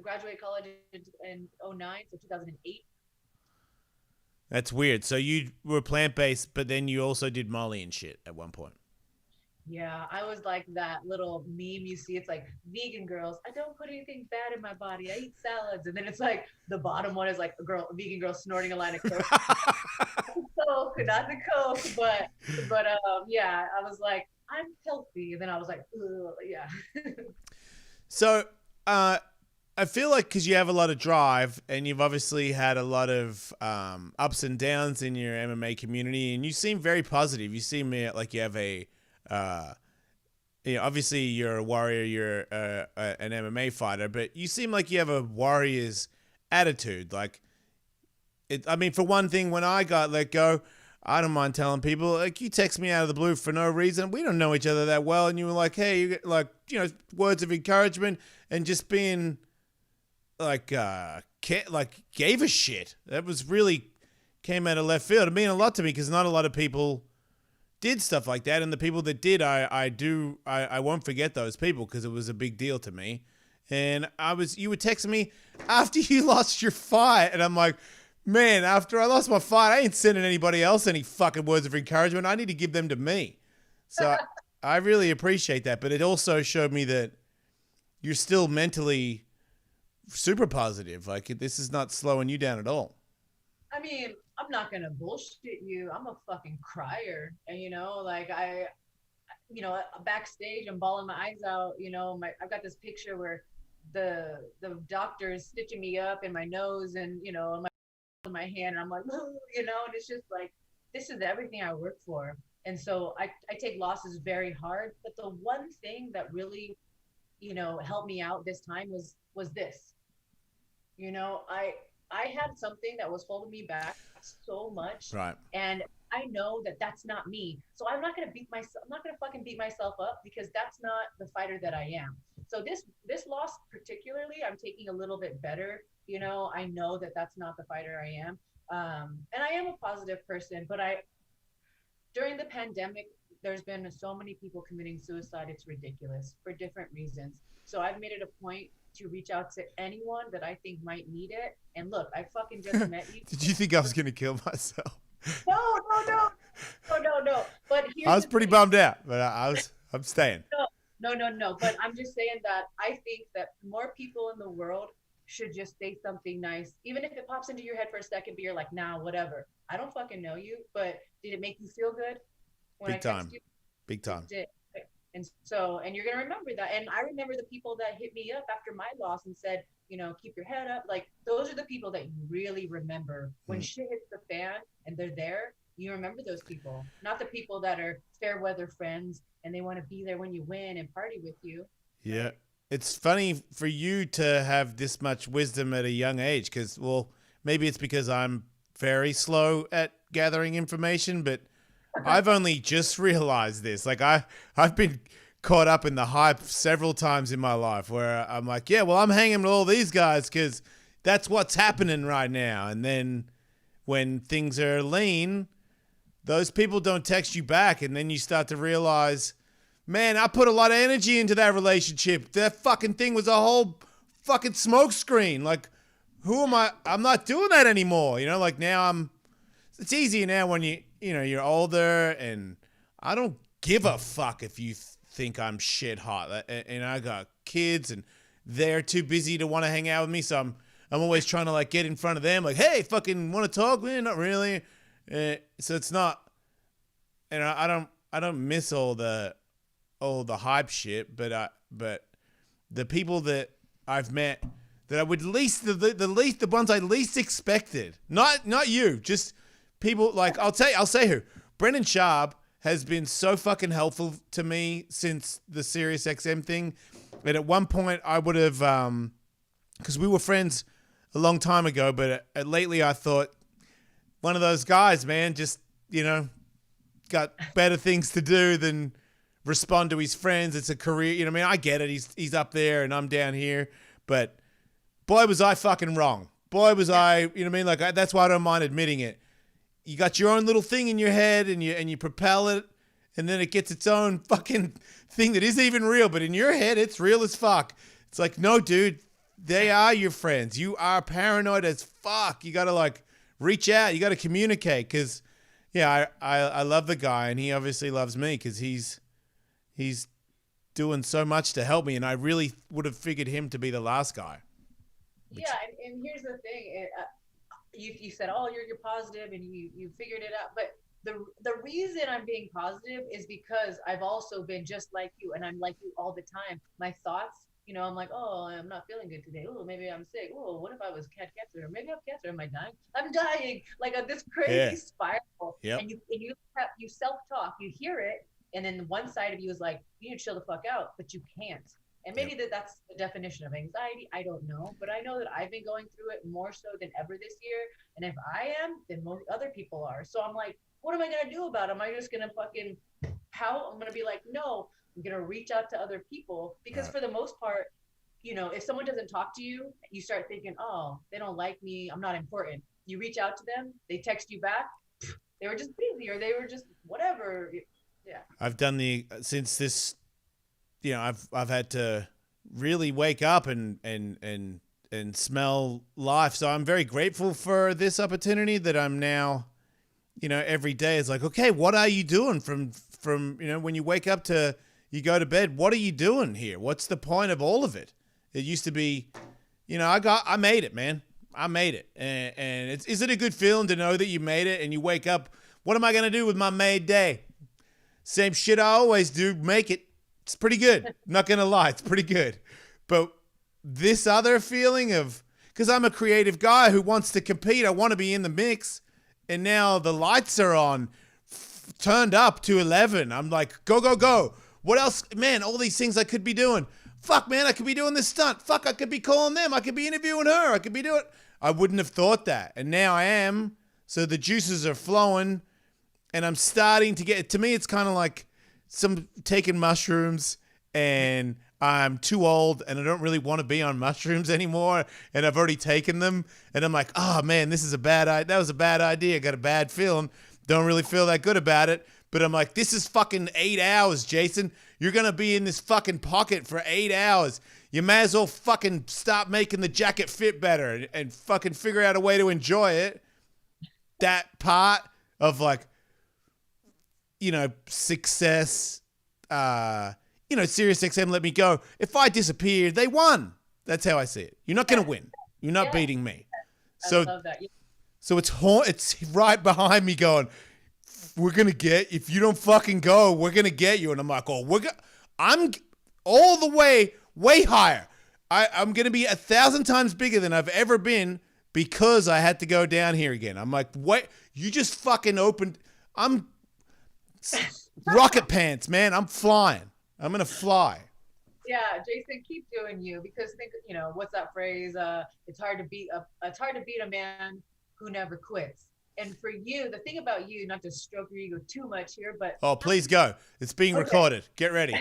Graduated college in 2009, so 2008. That's weird. So you were plant-based, but then you also did Molly and shit at one point. Yeah, I was like that little meme you see. It's like vegan girls. I don't put anything bad in my body. I eat salads, and then it's like the bottom one is like a vegan girl snorting a line of coke. Coke, not the coke, but yeah, I was like, I'm healthy, and then I was like, ugh, yeah. So, I feel like because you have a lot of drive and you've obviously had a lot of ups and downs in your MMA community, and you seem very positive. You seem like you have a, obviously you're a warrior, you're an MMA fighter, but you seem like you have a warrior's attitude. Like, I mean, for one thing, when I got let go, I don't mind telling people, like, you text me out of the blue for no reason. We don't know each other that well, and you were like, hey, you get, like, words of encouragement and just being like gave a shit. That was really came out of left field. It meant a lot to me because not a lot of people did stuff like that, and the people that did, I won't forget those people because it was a big deal to me. And you were texting me after you lost your fight, and I'm like, man, after I lost my fight, I ain't sending anybody else any fucking words of encouragement. I need to give them to me. So I really appreciate that, but it also showed me that you're still mentally super positive. Like, this is not slowing you down at all. I mean, I'm not gonna bullshit you. I'm a fucking crier, and like backstage, I'm bawling my eyes out. I've got this picture where the doctor is stitching me up in my nose, and my hand, and I'm like, and it's just like, this is everything I work for. And so I take losses very hard. But the one thing that really, helped me out this time was this. I had something that was holding me back so much. Right. And I know that that's not me. So I'm not going to fucking beat myself up because that's not the fighter that I am. So this loss particularly, I'm taking a little bit better. I know that that's not the fighter I am. And I am a positive person, but during the pandemic, there's been so many people committing suicide. It's ridiculous for different reasons. So I've made it a point to reach out to anyone that I think might need it. And look, I fucking just met you. Did you think I was going to kill myself? No. But I was pretty bummed out, but I'm staying. No. But I'm just saying that I think that more people in the world should just say something nice, even if it pops into your head for a second, but you're like, nah, whatever. I don't fucking know you, but did it make you feel good when I text you? Big time. And you're gonna remember that. And I remember the people that hit me up after my loss and said, keep your head up. Like, those are the people that you really remember when shit hits the fan and they're there. You remember those people, not the people that are fair weather friends and they want to be there when you win and party with you. Yeah. It's funny for you to have this much wisdom at a young age because, well, maybe it's because I'm very slow at gathering information, but I've only just realized this. Like, I've been caught up in the hype several times in my life where I'm like, yeah, well, I'm hanging with all these guys because that's what's happening right now. And then when things are lean, those people don't text you back, and then you start to realize, man, I put a lot of energy into that relationship. That fucking thing was a whole fucking smoke screen. Like, who am I? I'm not doing that anymore. Like, now it's easier now when you're older, and I don't give a fuck if you think I'm shit hot. And I got kids, and they're too busy to want to hang out with me. So I'm always trying to like get in front of them. Like, hey, fucking want to talk? Man, not really. So it's not, and I don't miss all the hype shit, but the people that I've met that I would the ones I least expected, not you, just people like, I'll say who. Brendan Schaub has been so fucking helpful to me since the SiriusXM thing. And at one point I would have, because we were friends a long time ago, but lately I thought, one of those guys, man, just, got better things to do than respond to his friends. It's a career. I get it. He's up there and I'm down here. But boy, was I fucking wrong. Boy, was I, Like, that's why I don't mind admitting it. You got your own little thing in your head and you propel it, and then it gets its own fucking thing that isn't even real. But in your head, it's real as fuck. It's like, no, dude, they are your friends. You are paranoid as fuck. You got to like reach out. You got to communicate because, yeah, I love the guy and he obviously loves me because he's doing so much to help me, and I really would have figured him to be the last guy. Yeah, and here's the thing. You said, oh, you're positive and you figured it out. But the reason I'm being positive is because I've also been just like you, and I'm like you all the time. My thoughts, I'm like, oh, I'm not feeling good today. Oh, maybe I'm sick. Oh, what if I was cancer? Or maybe I have cancer. Am I dying? I'm dying. Like this crazy spiral. Yep. And you self-talk. You hear it, and then one side of you is like, you need to chill the fuck out, but you can't. And maybe that's the definition of anxiety. I don't know. But I know that I've been going through it more so than ever this year. And if I am, then most other people are. So I'm like, what am I going to do about it? Am I just going to fucking pout? I'm going to be like, no, I'm going to reach out to other people. Because for the most part, if someone doesn't talk to you, you start thinking, oh, they don't like me. I'm not important. You reach out to them. They text you back. They were just busy or they were just whatever. Yeah. I've done since this, I've had to really wake up and smell life. So I'm very grateful for this opportunity that I'm now, every day is like, okay, what are you doing from when you wake up to you go to bed? What are you doing here? What's the point of all of it? It used to be, I made it, man. I made it. And is it a good feeling to know that you made it and you wake up? What am I going to do with my made day? Same shit I always do, make it. It's pretty good. Not going to lie. It's pretty good. But this other feeling of, because I'm a creative guy who wants to compete. I want to be in the mix. And now the lights are on, turned up to 11. I'm like, go, go, go. What else? Man, all these things I could be doing. Fuck, man, I could be doing this stunt. Fuck, I could be calling them. I could be interviewing her. I could be doing. I wouldn't have thought that. And now I am. So the juices are flowing. And I'm starting to get, to me, it's kind of like taking mushrooms and I'm too old and I don't really want to be on mushrooms anymore. And I've already taken them. And I'm like, oh man, that was a bad idea. I got a bad feeling. Don't really feel that good about it. But I'm like, this is fucking 8 hours, Jason. You're going to be in this fucking pocket for 8 hours. You may as well fucking stop making the jacket fit better and fucking figure out a way to enjoy it. That part of like, success, Sirius XM let me go. If I disappeared, they won. That's how I see it. You're not going to win. You're not beating me. I love that. So it's right behind me going, we're going to if you don't fucking go, we're going to get you. And I'm like, oh, I'm all the way higher. I'm going to be 1,000 times bigger than I've ever been because I had to go down here again. I'm like, wait, you just fucking opened. I'm rocket pants, man. I'm flying. I'm going to fly. Yeah, Jason, keep doing you because what's that phrase? It's hard to beat a man who never quits. And for you, the thing about you, not to stroke your ego too much here, but oh, please go. It's being recorded. Get ready.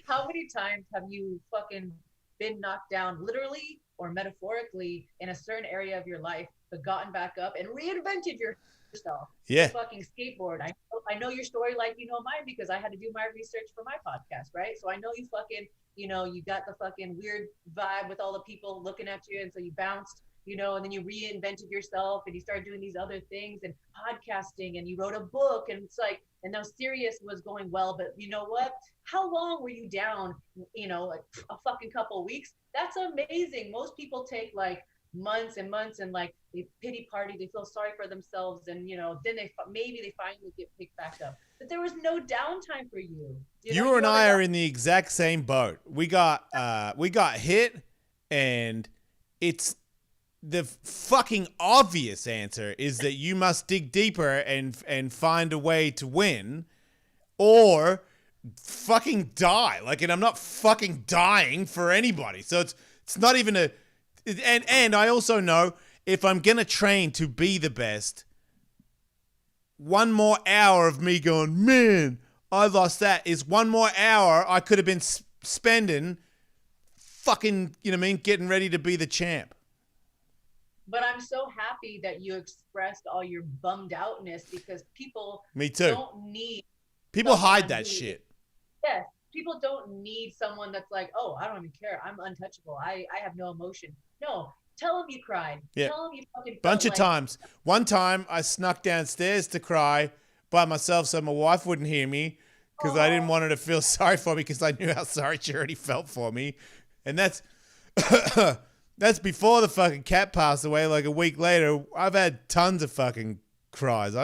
How many times have you fucking been knocked down, literally or metaphorically, in a certain area of your life, but gotten back up and reinvented yourself? Yeah. Fucking skateboard. I know your story like you know mine because I had to do my research for my podcast, right? So I know you fucking, you got the fucking weird vibe with all the people looking at you, and so you bounced. And then you reinvented yourself and you started doing these other things and podcasting and you wrote a book and it's like, and now Sirius was going well, but you know what? How long were you down? Like a fucking couple of weeks? That's amazing. Most people take like months and months and like they pity party, they feel sorry for themselves and then maybe they finally get picked back up. But there was no downtime for you. You and I are in the exact same boat. We got hit and it's the fucking obvious answer is that you must dig deeper and find a way to win or fucking die. Like, and I'm not fucking dying for anybody. So it's not even and I also know if I'm going to train to be the best, one more hour of me going, man, I lost that is one more hour I could have been spending fucking, getting ready to be the champ. But I'm so happy that you expressed all your bummed outness because people Me too. Don't need people hide that shit. Yes. People don't need someone that's like, oh, I don't even care. I'm untouchable. I have no emotion. No, Tell him you cried. Yeah. Tell him you fucking Bunch of felt times. One time I snuck downstairs to cry by myself so my wife wouldn't hear me because I didn't want her to feel sorry for me because I knew how sorry she already felt for me. And that's that's before the fucking cat passed away. Like a week later, I've had tons of fucking cries.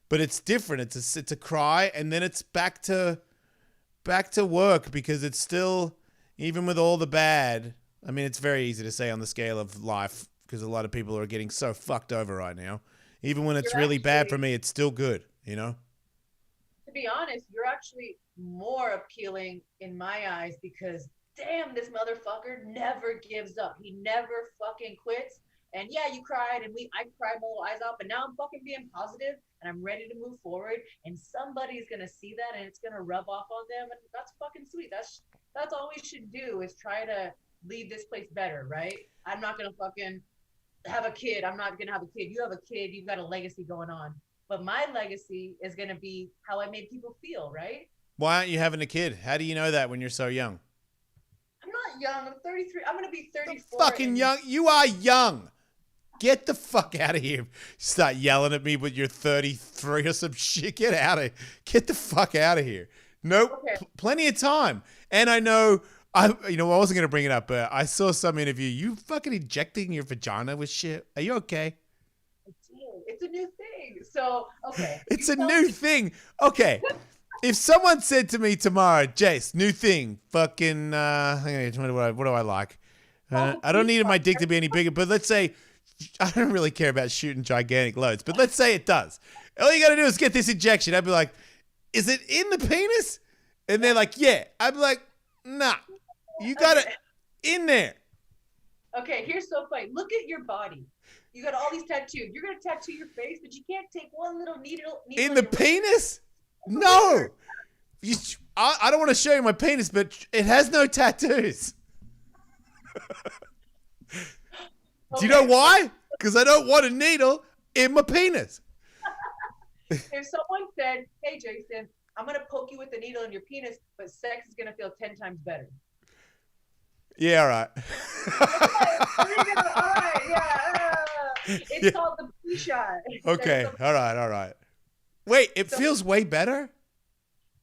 But it's different. It's a cry and then it's back to work because it's still, even with all the bad, I mean, it's very easy to say on the scale of life because a lot of people are getting so fucked over right now. Even when it's really bad for me, it's still good, you know? To be honest, you're actually more appealing in my eyes because damn, this motherfucker never gives up. He never fucking quits. And yeah, you cried and I cried my little eyes out, but now I'm fucking being positive and I'm ready to move forward. And somebody's gonna see that and it's gonna rub off on them, and that's fucking sweet. That's all we should do is try to leave this place better, right? I'm not gonna fucking have a kid. I'm not gonna have a kid. You have a kid. You've got a legacy going on. But my legacy is gonna be how I made people feel, right? Why aren't you having a kid? How do you know that when you're so young? I'm not young. I'm 33. I'm gonna be 34. Fucking young. You are young. Get the fuck out of here. Start yelling at me, but you're 33 or some shit. Get the fuck out of here. Nope. Okay. Plenty of time. And I know, I wasn't going to bring it up, but I saw some interview. You fucking injecting your vagina with shit. Are you okay? It's a new thing. So, okay. It's a new thing. Okay. If someone said to me tomorrow, Jace, new thing, fucking, what do I like? I don't need my dick to be any bigger, but let's say, I don't really care about shooting gigantic loads, but let's say it does. All you got to do is get this injection. I'd be like, is it in the penis? And they're like, yeah. I'd be like, nah, you got it in there. Okay, here's so funny. Look at your body. You got all these tattoos. You're going to tattoo your face, but you can't take one little needle in the penis? No. I don't want to show you my penis, but it has no tattoos. Do you know why? Because I don't want a needle in my penis. If someone said, hey, Jason, I'm going to poke you with the needle in your penis, but sex is going to feel 10 times better. Yeah, all right. All right, yeah. It's called the pee shot. Okay, all right. Wait, it feels way better?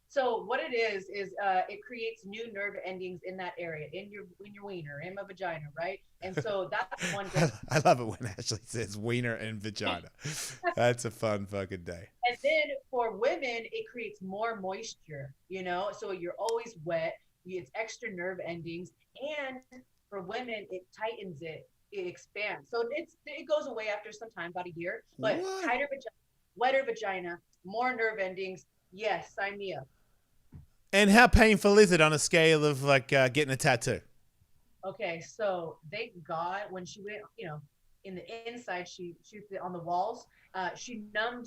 So what it is it creates new nerve endings in that area, in your wiener, in my vagina, right? And so that's one thing. I love it when Ashlee says wiener and vagina. That's a fun fucking day. And then for women, it creates more moisture, so you're always wet. It's extra nerve endings. And for women, it tightens it expands. So it goes away after some time, about a year. But What? tighter vagina, wetter vagina, more nerve endings. Yes, sign me up. And how painful is it on a scale of like getting a tattoo? Okay, so thank God when she went, in the inside, she shoots it on the walls. She numbed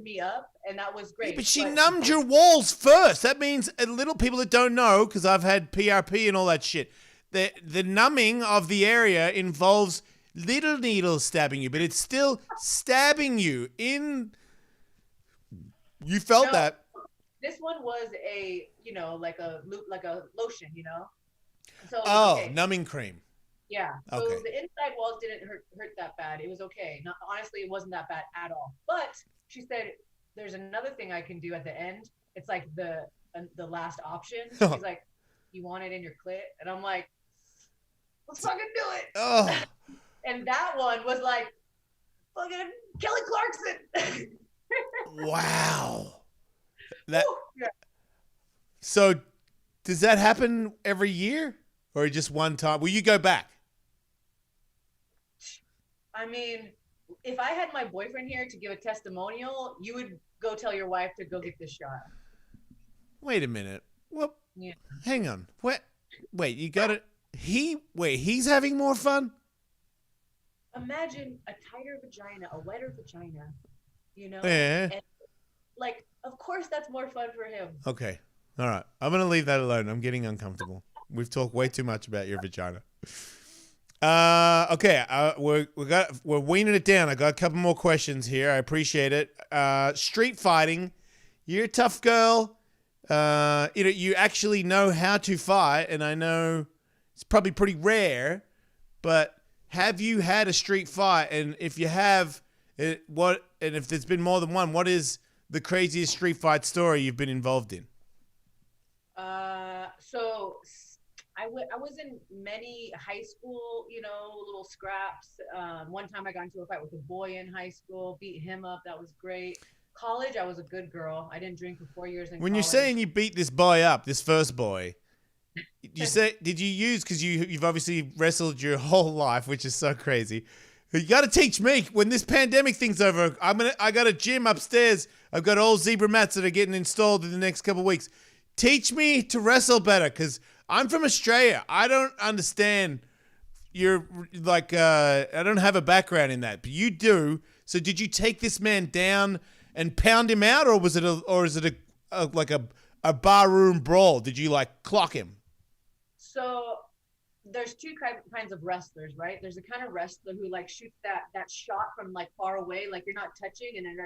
me up, and that was great. Yeah, but she numbed your walls first. That means little people that don't know, because I've had PRP and all that shit. The numbing of the area involves little needles stabbing you, but it's still stabbing you in. You felt that. This one was a, like a lotion, So okay. Numbing cream. Yeah. So Okay. the inside walls didn't hurt that bad. It was okay. Honestly, it wasn't that bad at all. But she said, "There's another thing I can do at the end. It's like the last option." She's like, "You want it in your clit?" And I'm like, "Let's fucking do it." Oh. And that one was like, fucking Kelly Clarkson. Wow. That. Yeah. So, does that happen every year, or just one time? Will you go back? I mean, if I had my boyfriend here to give a testimonial, you would go tell your wife to go get this shot. Wait a minute. What? Yeah. Hang on. What? Wait, you got it. He's having more fun? Imagine a tighter vagina, a wetter vagina, Yeah. And of course that's more fun for him. Okay. All right. I'm going to leave that alone. I'm getting uncomfortable. We've talked way too much about your vagina. Okay. We're weaning it down. I got a couple more questions here. I appreciate it. Street fighting. You're a tough girl. You actually know how to fight, and I know it's probably pretty rare, but have you had a street fight? And if you have, and if there's been more than one, what is the craziest street fight story you've been involved in? So I was in many high school, little scraps. One time I got into a fight with a boy in high school, beat him up. That was great. College, I was a good girl. I didn't drink for 4 years in college. When you're saying you beat this boy up, this first boy, did you use, because you've obviously wrestled your whole life, which is so crazy. You got to teach me when this pandemic thing's over. I got a gym upstairs. I've got all zebra mats that are getting installed in the next couple of weeks. Teach me to wrestle better, because I'm from Australia. I don't understand. You're like, I don't have a background in that, but you do. So did you take this man down and pound him out, or is it a barroom brawl? Did you like clock him? So there's two kinds of wrestlers, right? There's a kind of wrestler who like shoots that shot from like far away, like you're not touching, and then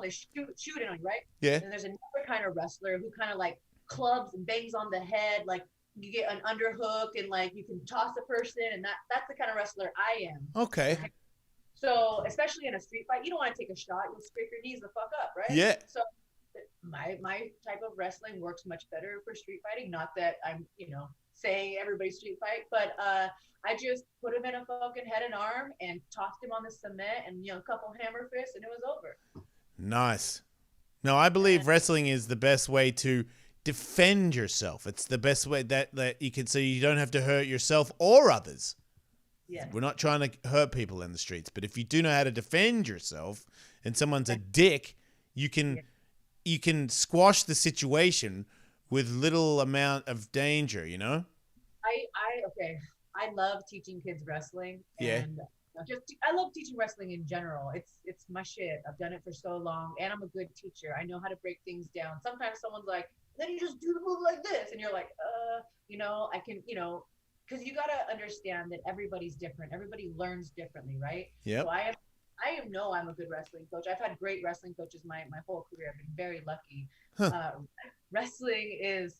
they shoot it on you, right? Yeah. And there's another kind of wrestler who kind of like clubs and bangs on the head, like you get an underhook and like you can toss a person, and that's the kind of wrestler I am. Okay. So especially in a street fight, you don't want to take a shot. You'll scrape your knees the fuck up, right? Yeah. So my type of wrestling works much better for street fighting. Not that I'm, saying everybody street fight, but I just put him in a fucking head and arm and tossed him on the cement and, a couple hammer fists, and it was over. Nice. No, I believe wrestling is the best way to defend yourself. It's the best way that you can, so you don't have to hurt yourself or others. Yeah. We're not trying to hurt people in the streets, but if you do know how to defend yourself and someone's a dick, you can squash the situation with little amount of danger, I love teaching kids wrestling. Yeah. And I love teaching wrestling in general. It's my shit. I've done it for so long, and I'm a good teacher. I know how to break things down. Sometimes someone's like, then you just do the move like this, and you're like, I can, because you got to understand that everybody's different. Everybody learns differently, right? Yeah. So I'm a good wrestling coach. I've had great wrestling coaches my whole career. I've been very lucky. Huh. Wrestling's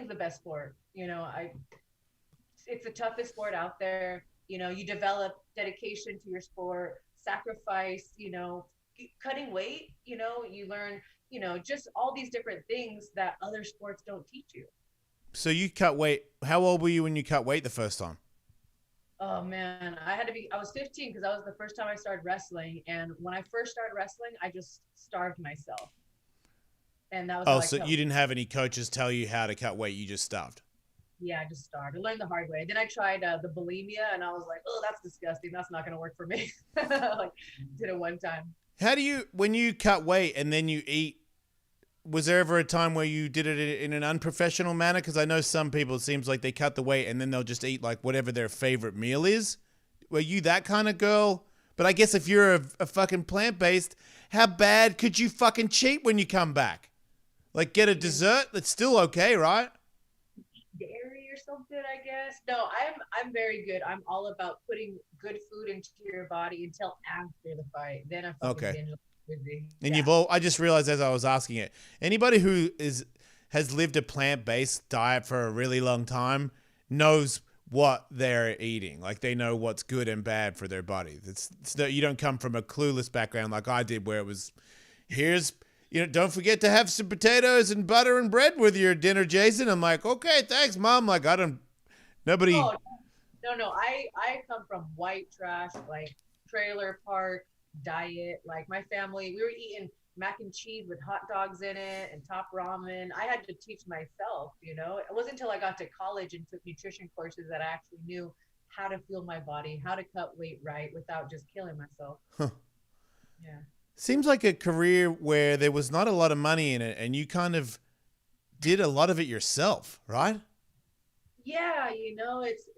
the best sport. It's the toughest sport out there. You develop dedication to your sport, sacrifice, cutting weight, you learn, just all these different things that other sports don't teach you. So you cut weight. How old were you when you cut weight the first time? Oh man, I was 15 because that was the first time I started wrestling. And when I first started wrestling, I just starved myself. And that was so you didn't have any coaches tell you how to cut weight. You just starved. Yeah, I just starved. I learned the hard way. Then I tried the bulimia, and I was like, oh, that's disgusting. That's not going to work for me. Did it one time. How do you, when you cut weight and then you eat, was there ever a time where you did it in an unprofessional manner? Because I know some people, it seems like they cut the weight and then they'll just eat like whatever their favorite meal is. Were you that kind of girl? But I guess if you're a fucking plant-based, how bad could you fucking cheat when you come back? Like get a dessert? That's still okay, right? Dairy or something, I guess. No, I'm very good. I'm all about putting good food into your body until after the fight. Then I fucking binge. And I just realized as I was asking it, anybody who has lived a plant-based diet for a really long time knows what they're eating. Like they know what's good and bad for their body. You don't come from a clueless background like I did, where it was, don't forget to have some potatoes and butter and bread with your dinner, Jason. I'm like, okay, thanks, Mom. Like nobody. Oh, no. I come from white trash, like trailer park diet. Like my family, we were eating mac and cheese with hot dogs in it and top ramen. I had to teach myself, It wasn't until I got to college and took nutrition courses that I actually knew how to fuel my body, how to cut weight right without just killing myself. Huh. Yeah. Seems like a career where there was not a lot of money in it and you kind of did a lot of it yourself, right? Yeah, it's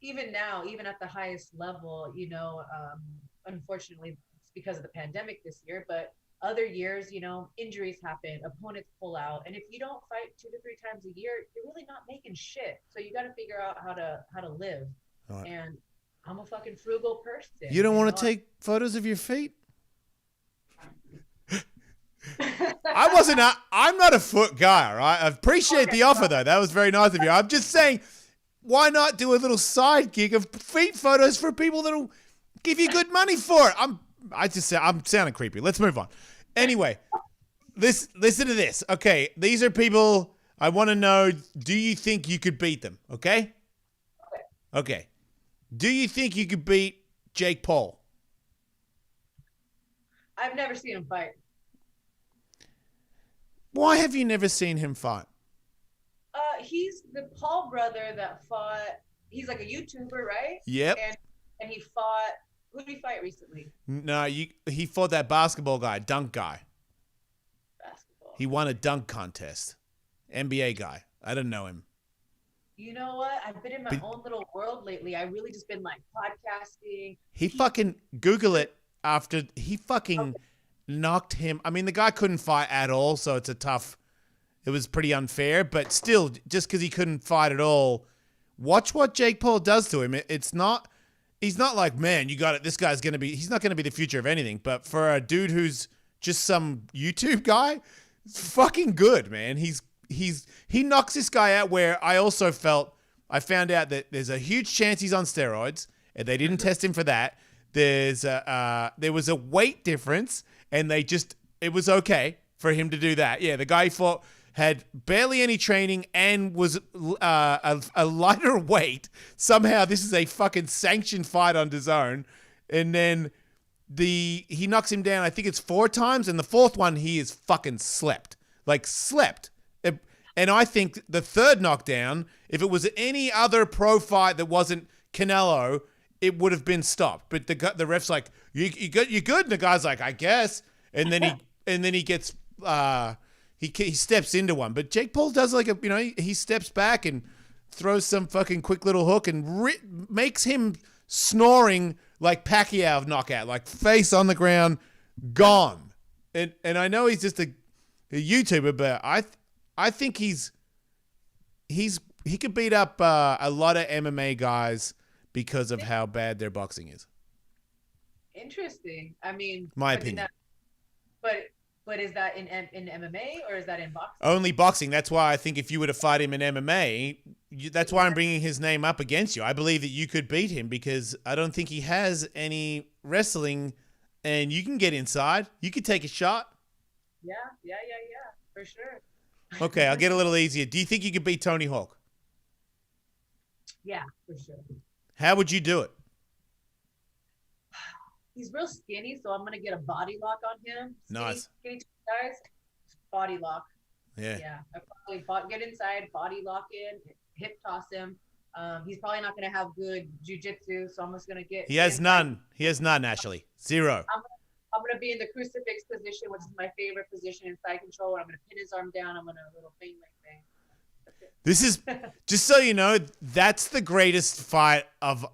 even now, even at the highest level, unfortunately it's because of the pandemic this year, but other years, injuries happen, opponents pull out, and if you don't fight 2 to 3 times a year, you're really not making shit. So you got to figure out how to live. Right. And I'm a fucking frugal person. You don't want to take photos of your feet? I'm not a foot guy, right? I appreciate the offer though. That was very nice of you. I'm just saying, why not do a little side gig of feet photos for people that'll give you good money for it? I'm sounding creepy. Let's move on. Anyway, listen to this. Okay, these are people I want to know, do you think you could beat them? Okay? Okay. Do you think you could beat Jake Paul? I've never seen him fight. Why have you never seen him fight? He's the Paul brother that fought. He's like a YouTuber, right? Yep. And he fought. Who did he fight recently? No, he fought that basketball guy, dunk guy. Basketball. He won a dunk contest. NBA guy. I don't know him. You know what? I've been in my own little world lately. I really just been like podcasting. He fucking Google it after he fucking knocked him. I mean, the guy couldn't fight at all, so it was pretty unfair, but still, just because he couldn't fight at all, watch what Jake Paul does to him. He's not like, man, you got it. This guy's he's not going to be the future of anything, but for a dude who's just some YouTube guy, it's fucking good, man. He knocks this guy out where I found out that there's a huge chance he's on steroids and they didn't test him for that. There was a weight difference and it was okay for him to do that. Yeah. The guy he fought had barely any training and was a lighter weight. Somehow this is a fucking sanctioned fight on DAZN. And then he knocks him down, I think it's 4 times, and the 4th one he is fucking slept. Like slept. And I think the 3rd knockdown, if it was any other pro fight that wasn't Canelo, it would have been stopped. But the ref's like, you good? And the guy's like, I guess. And then he gets he steps into one. But Jake Paul does he steps back and throws some fucking quick little hook and makes him snoring like Pacquiao knockout, like face on the ground, gone. And I know he's just a YouTuber, but I think he could beat up a lot of MMA guys because of how bad their boxing is. Interesting. I mean, my opinion. But is that in MMA or is that in boxing? Only boxing. That's why I think if you were to fight him in MMA, that's why I'm bringing his name up against you. I believe that you could beat him because I don't think he has any wrestling, and you can get inside. You could take a shot. Yeah, for sure. Okay, I'll get a little easier. Do you think you could beat Tony Hawk? Yeah, for sure. How would you do it? He's real skinny, so I'm gonna get a body lock on him. Nice. Skinny guys, body lock. Yeah. Yeah. I probably get inside, body lock in, hip toss him. He's probably not gonna have good jujitsu, so I'm just gonna get. He has none. He has none, Ashlee. 0. I'm gonna be in the crucifix position, which is my favorite position in side control. And I'm gonna pin his arm down. I'm gonna little bang. This is just so you know, that's the greatest fight of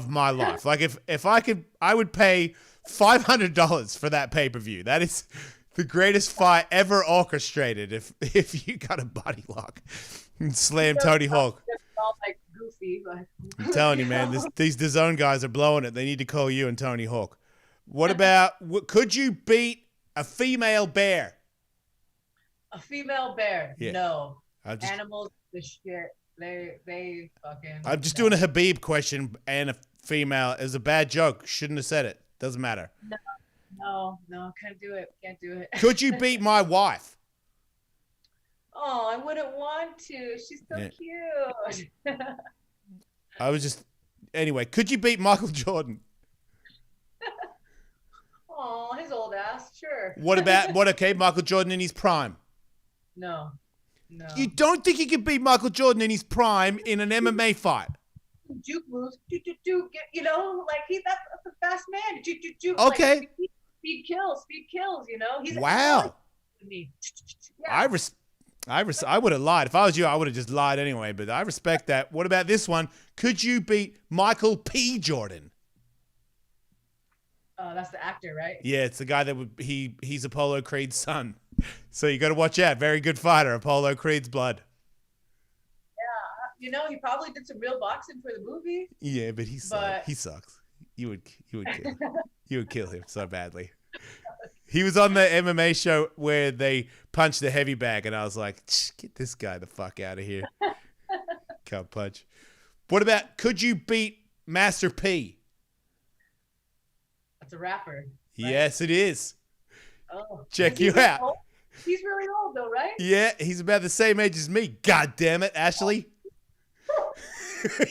my life. Like if I could, I would pay $500 for that pay-per-view. That is the greatest fight ever orchestrated. If you got a body lock and slam Tony Hawk. All like goofy, but I'm telling you, man, these DAZN guys are blowing it. They need to call you and Tony Hawk. What about, could you beat a female bear? A female bear? Yeah. No. Animals, the shit. They fucking. I'm just doing a Habib question, and a female is a bad joke. Shouldn't have said it. Doesn't matter. No, can't do it. Could you beat my wife? Oh, I wouldn't want to. She's so cute. Anyway, could you beat Michael Jordan? Oh, his old ass, sure. Okay, Michael Jordan in his prime? No. You don't think you could beat Michael Jordan in his prime in an MMA fight? Juke moves, like that's a fast man. Juke. Okay. Like, speed kills, He's wow. Me. Yeah. I would have lied. If I was you, I would have just lied anyway, but I respect that. What about this one? Could you beat Michael P. Jordan? That's the actor, right? Yeah, it's the guy he's Apollo Creed's son. So you got to watch out. Very good fighter, Apollo Creed's blood. Yeah, he probably did some real boxing for the movie. Yeah, but he sucks. You would kill him so badly. He was on the MMA show where they punched the heavy bag, and I was like, get this guy the fuck out of here. Can't punch. What about, could you beat Master P? That's a rapper. Right? Yes, it is. Oh. Check you out. Old? He's really old though, right? Yeah, he's about the same age as me. God damn it, Ashlee.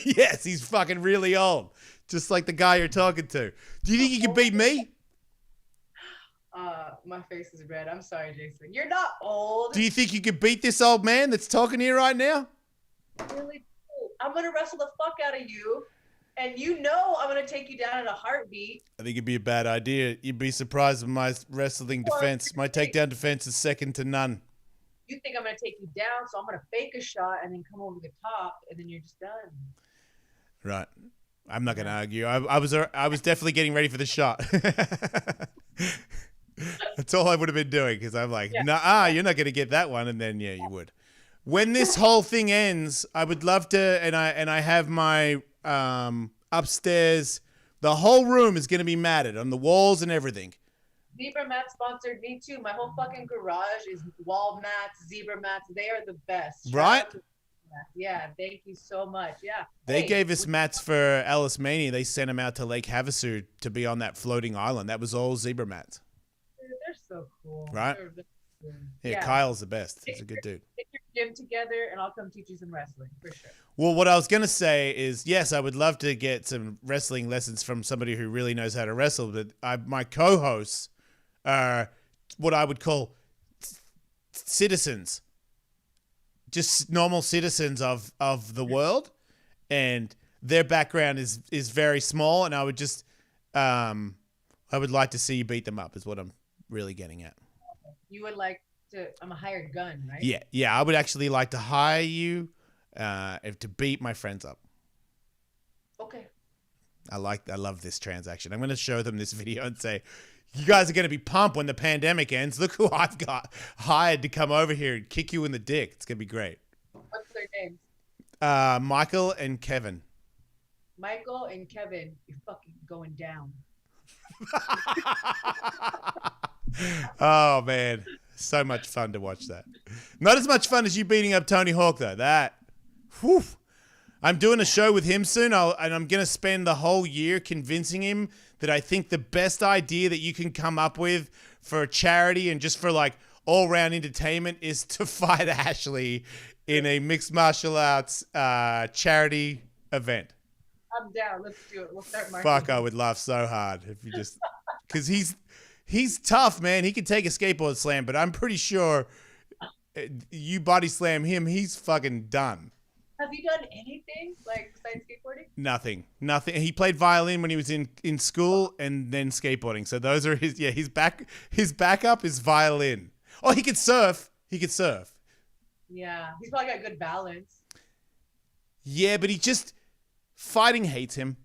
Yes, he's fucking really old. Just like the guy you're talking to. Do you think you can beat me? My face is red. I'm sorry, Jason. You're not old. Do you think you could beat this old man that's talking here right now? Really cool. I'm gonna wrestle the fuck out of you, and you know I'm gonna take you down in a heartbeat. I think it'd be a bad idea. You'd be surprised with my wrestling defense. My takedown defense is second to none. You think I'm gonna take you down, so I'm gonna fake a shot and then come over the top, and then you're just done. Right. I'm not gonna argue. I was definitely getting ready for the shot. That's all I would have been doing, because I'm like, nah, you're not gonna get that one, and then yeah, you would. When this whole thing ends, I would love to, and I have my upstairs. The whole room is gonna be matted on the walls and everything. Zebra Mat sponsored me too. My whole fucking garage is wall mats, zebra mats. They are the best. Right? Yeah, thank you so much. Yeah. They gave us mats for Ellis Mania. They sent them out to Lake Havasu to be on that floating island. That was all zebra mats. Dude, they're so cool. Right? Yeah, Kyle's the best. He's a good dude. Get your gym together, and I'll come teach you some wrestling for sure. Well, what I was going to say is, yes, I would love to get some wrestling lessons from somebody who really knows how to wrestle, but my co-hosts are what I would call citizens. Just normal citizens of the world, and their background is very small, and I would just I would like to see you beat them up is what I'm really getting at. You would like to, I'm a hired gun, right? Yeah, I would actually like to hire you to beat my friends up. Okay. I love this transaction. I'm going to show them this video and say, you guys are going to be pumped when the pandemic ends. Look who I've got hired to come over here and kick you in the dick. It's going to be great. What's their names? Michael and Kevin. Michael and Kevin, you're fucking going down. Oh, man. So much fun to watch that. Not as much fun as you beating up Tony Hawk, though. Whew. I'm doing a show with him soon, and I'm going to spend the whole year convincing him that I think the best idea that you can come up with for a charity and just for like all-round entertainment is to fight Ashlee in a mixed martial arts charity event. I'm down. Let's do it. We'll start marketing. Fuck, I would laugh so hard if you just... Because he's tough, man. He can take a skateboard slam, but I'm pretty sure you body slam him, he's fucking done. Have you done anything like besides skateboarding? Nothing. He played violin when he was in school and then skateboarding. So those are his backup is violin. Oh, he could surf. Yeah, he's probably got good balance. Yeah, but fighting hates him.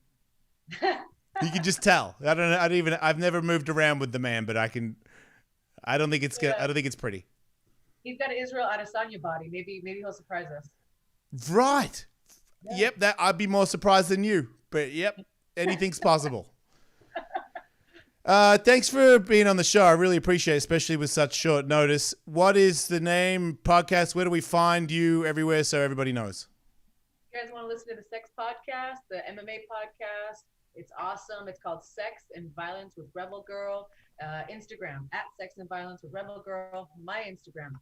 You can just tell. I've never moved around with the man, but I don't think it's good. I don't think it's pretty. He's got an Israel Adesanya body. Maybe he'll surprise us. Right. Yeah. Yep, I'd be more surprised than you. But yep, anything's possible. Thanks for being on the show. I really appreciate it, especially with such short notice. What is the name, podcast? Where do we find you everywhere so everybody knows? You guys want to listen to the sex podcast, the MMA podcast? It's awesome. It's called Sex and Violence with Rebel Girl. Instagram, @Sex and Violence with Rebel Girl. My Instagram,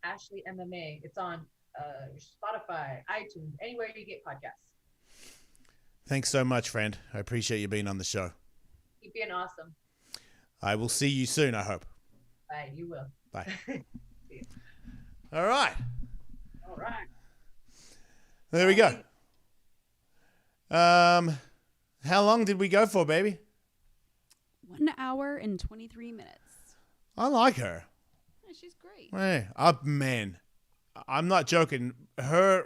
@Ashlee MMA. It's on Spotify, iTunes, anywhere you get podcasts. Thanks so much, friend. I appreciate you being on the show. Keep being awesome. I will see you soon, I hope. Bye. You will. Bye. See you. All right. There we go. How long did we go for, baby? 1 hour and 23 minutes. I like her. Yeah, she's great. Hey, man, I'm not joking. Her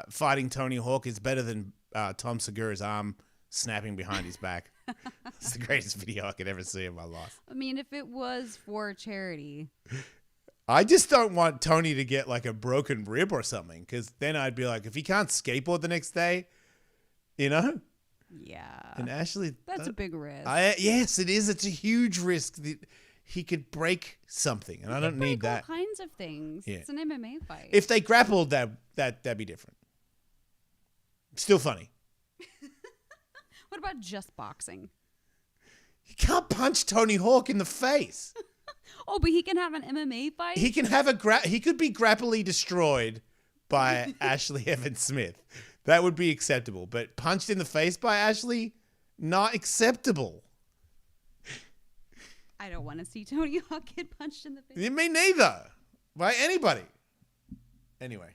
fighting Tony Hawk is better than Tom Segura's arm snapping behind his back. It's the greatest video I could ever see in my life. I mean, if it was for charity. I just don't want Tony to get like a broken rib or something, because then I'd be like, if he can't skateboard the next day, you know? Yeah. And Ashlee... That's a big risk. Yes, it is. It's a huge risk that he could break something, and I don't need that. All kinds of things. Yeah. It's an MMA fight. If they grappled, that'd be different. Still funny. What about just boxing? You can't punch Tony Hawk in the face. Oh, but he can have an MMA fight? He can have he could be grappily destroyed by Ashlee Evans Smith. That would be acceptable. But punched in the face by Ashlee, not acceptable. I don't want to see Tony Hawk get punched in the face. Me neither. By anybody. Anyway.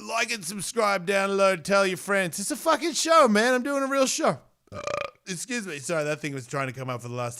Like and subscribe, download, tell your friends. It's a fucking show, man. I'm doing a real show. Excuse me. Sorry, that thing was trying to come up for the last 10 minutes.